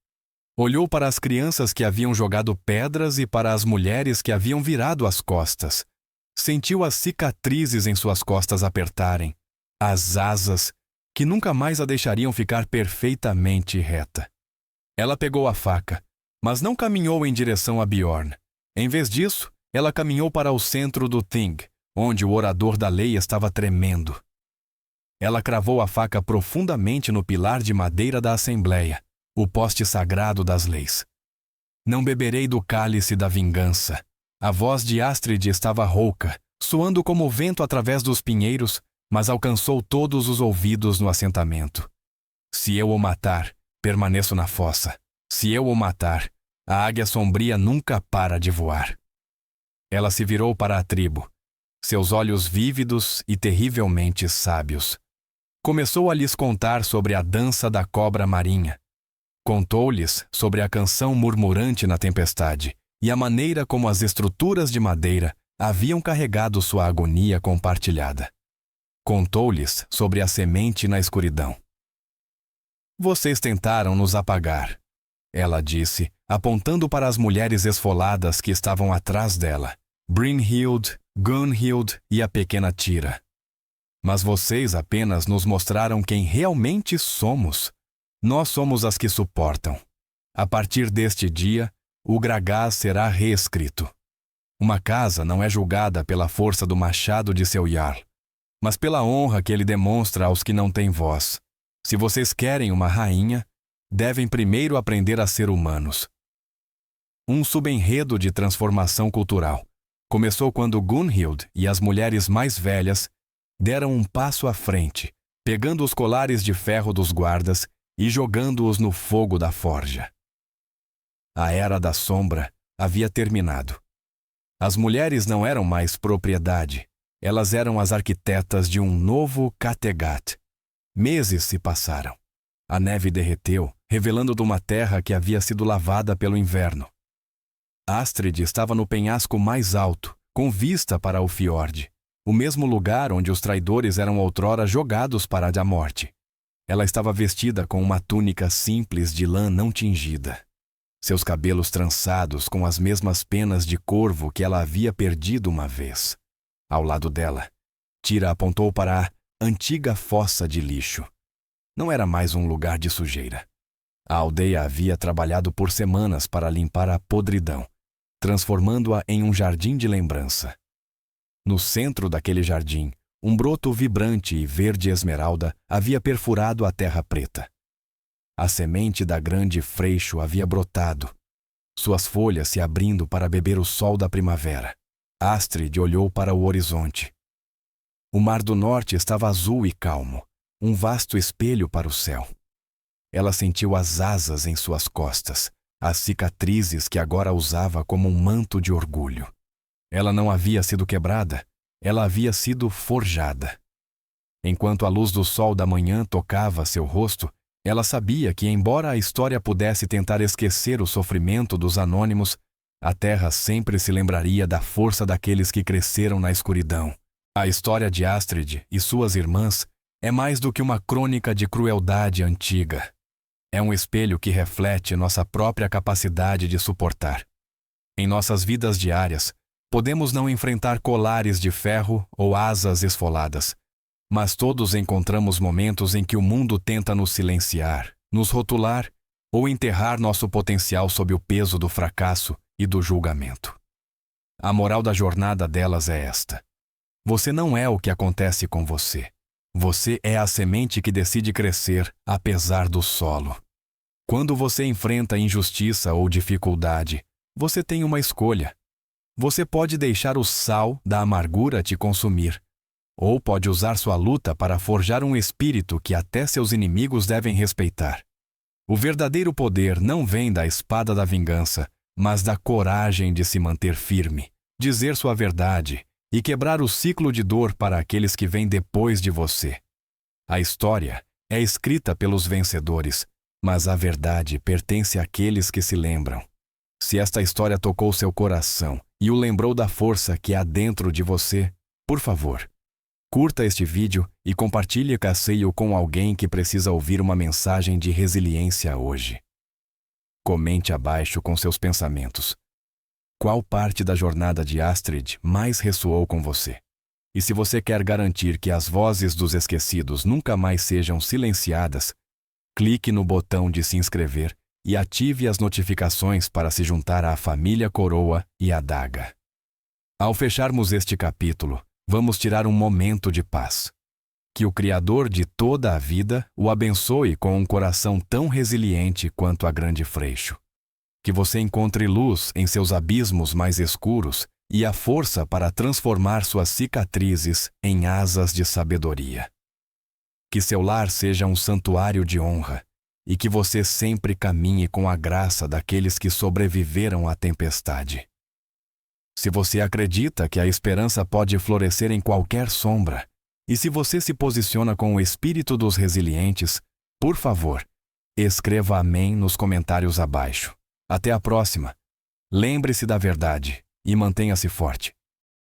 Olhou para as crianças que haviam jogado pedras e para as mulheres que haviam virado as costas. Sentiu as cicatrizes em suas costas apertarem, as asas que nunca mais a deixariam ficar perfeitamente reta. Ela pegou a faca, mas não caminhou em direção a Bjorn. Em vez disso, ela caminhou para o centro do Thing, onde o orador da lei estava tremendo. Ela cravou a faca profundamente no pilar de madeira da Assembleia, o poste sagrado das leis. Não beberei do cálice da vingança. A voz de Astrid estava rouca, soando como o vento através dos pinheiros, mas alcançou todos os ouvidos no assentamento. Se eu o matar, permaneço na fossa. Se eu o matar, a águia sombria nunca para de voar. Ela se virou para a tribo, seus olhos vívidos e terrivelmente sábios. Começou a lhes contar sobre a dança da cobra marinha. Contou-lhes sobre a canção murmurante na tempestade e a maneira como as estruturas de madeira haviam carregado sua agonia compartilhada. Contou-lhes sobre a semente na escuridão. Vocês tentaram nos apagar, ela disse, apontando para as mulheres esfoladas que estavam atrás dela, Brynhild, Gunhild e a pequena Tira. Mas vocês apenas nos mostraram quem realmente somos. Nós somos as que suportam. A partir deste dia, o Gragas será reescrito. Uma casa não é julgada pela força do machado de seu Jarl, mas pela honra que ele demonstra aos que não têm voz. Se vocês querem uma rainha, devem primeiro aprender a ser humanos. Um subenredo de transformação cultural começou quando Gunhild e as mulheres mais velhas deram um passo à frente, pegando os colares de ferro dos guardas e jogando-os no fogo da forja. A Era da Sombra havia terminado. As mulheres não eram mais propriedade, elas eram as arquitetas de um novo Kattegat. Meses se passaram. A neve derreteu, revelando de uma terra que havia sido lavada pelo inverno. Astrid estava no penhasco mais alto, com vista para o fiord, o mesmo lugar onde os traidores eram outrora jogados para a morte. Ela estava vestida com uma túnica simples de lã não tingida. Seus cabelos trançados com as mesmas penas de corvo que ela havia perdido uma vez. Ao lado dela, Tira apontou para a antiga fossa de lixo. Não era mais um lugar de sujeira. A aldeia havia trabalhado por semanas para limpar a podridão, transformando-a em um jardim de lembrança. No centro daquele jardim, um broto vibrante e verde esmeralda havia perfurado a terra preta. A semente da grande freixo havia brotado, suas folhas se abrindo para beber o sol da primavera. Astrid olhou para o horizonte. O mar do norte estava azul e calmo, um vasto espelho para o céu. Ela sentiu as asas em suas costas, as cicatrizes que agora usava como um manto de orgulho. Ela não havia sido quebrada, ela havia sido forjada. Enquanto a luz do sol da manhã tocava seu rosto, ela sabia que, embora a história pudesse tentar esquecer o sofrimento dos anônimos, a terra sempre se lembraria da força daqueles que cresceram na escuridão. A história de Astrid e suas irmãs é mais do que uma crônica de crueldade antiga. É um espelho que reflete nossa própria capacidade de suportar. Em nossas vidas diárias, podemos não enfrentar colares de ferro ou asas esfoladas, mas todos encontramos momentos em que o mundo tenta nos silenciar, nos rotular ou enterrar nosso potencial sob o peso do fracasso e do julgamento. A moral da jornada delas é esta: você não é o que acontece com você. Você é a semente que decide crescer apesar do solo. Quando você enfrenta injustiça ou dificuldade, você tem uma escolha. Você pode deixar o sal da amargura te consumir, ou pode usar sua luta para forjar um espírito que até seus inimigos devem respeitar. O verdadeiro poder não vem da espada da vingança, mas da coragem de se manter firme, dizer sua verdade e quebrar o ciclo de dor para aqueles que vêm depois de você. A história é escrita pelos vencedores, mas a verdade pertence àqueles que se lembram. Se esta história tocou seu coração e o lembrou da força que há dentro de você, por favor, curta este vídeo e compartilhe Casseio com alguém que precisa ouvir uma mensagem de resiliência hoje. Comente abaixo com seus pensamentos. Qual parte da jornada de Astrid mais ressoou com você? E se você quer garantir que as vozes dos esquecidos nunca mais sejam silenciadas, clique no botão de se inscrever e ative as notificações para se juntar à família Coroa e Adaga. Ao fecharmos este capítulo, vamos tirar um momento de paz. Que o Criador de toda a vida o abençoe com um coração tão resiliente quanto a Grande Freixo. Que você encontre luz em seus abismos mais escuros e a força para transformar suas cicatrizes em asas de sabedoria. Que seu lar seja um santuário de honra e que você sempre caminhe com a graça daqueles que sobreviveram à tempestade. Se você acredita que a esperança pode florescer em qualquer sombra, e se você se posiciona com o espírito dos resilientes, por favor, escreva amém nos comentários abaixo. Até a próxima. Lembre-se da verdade e mantenha-se forte.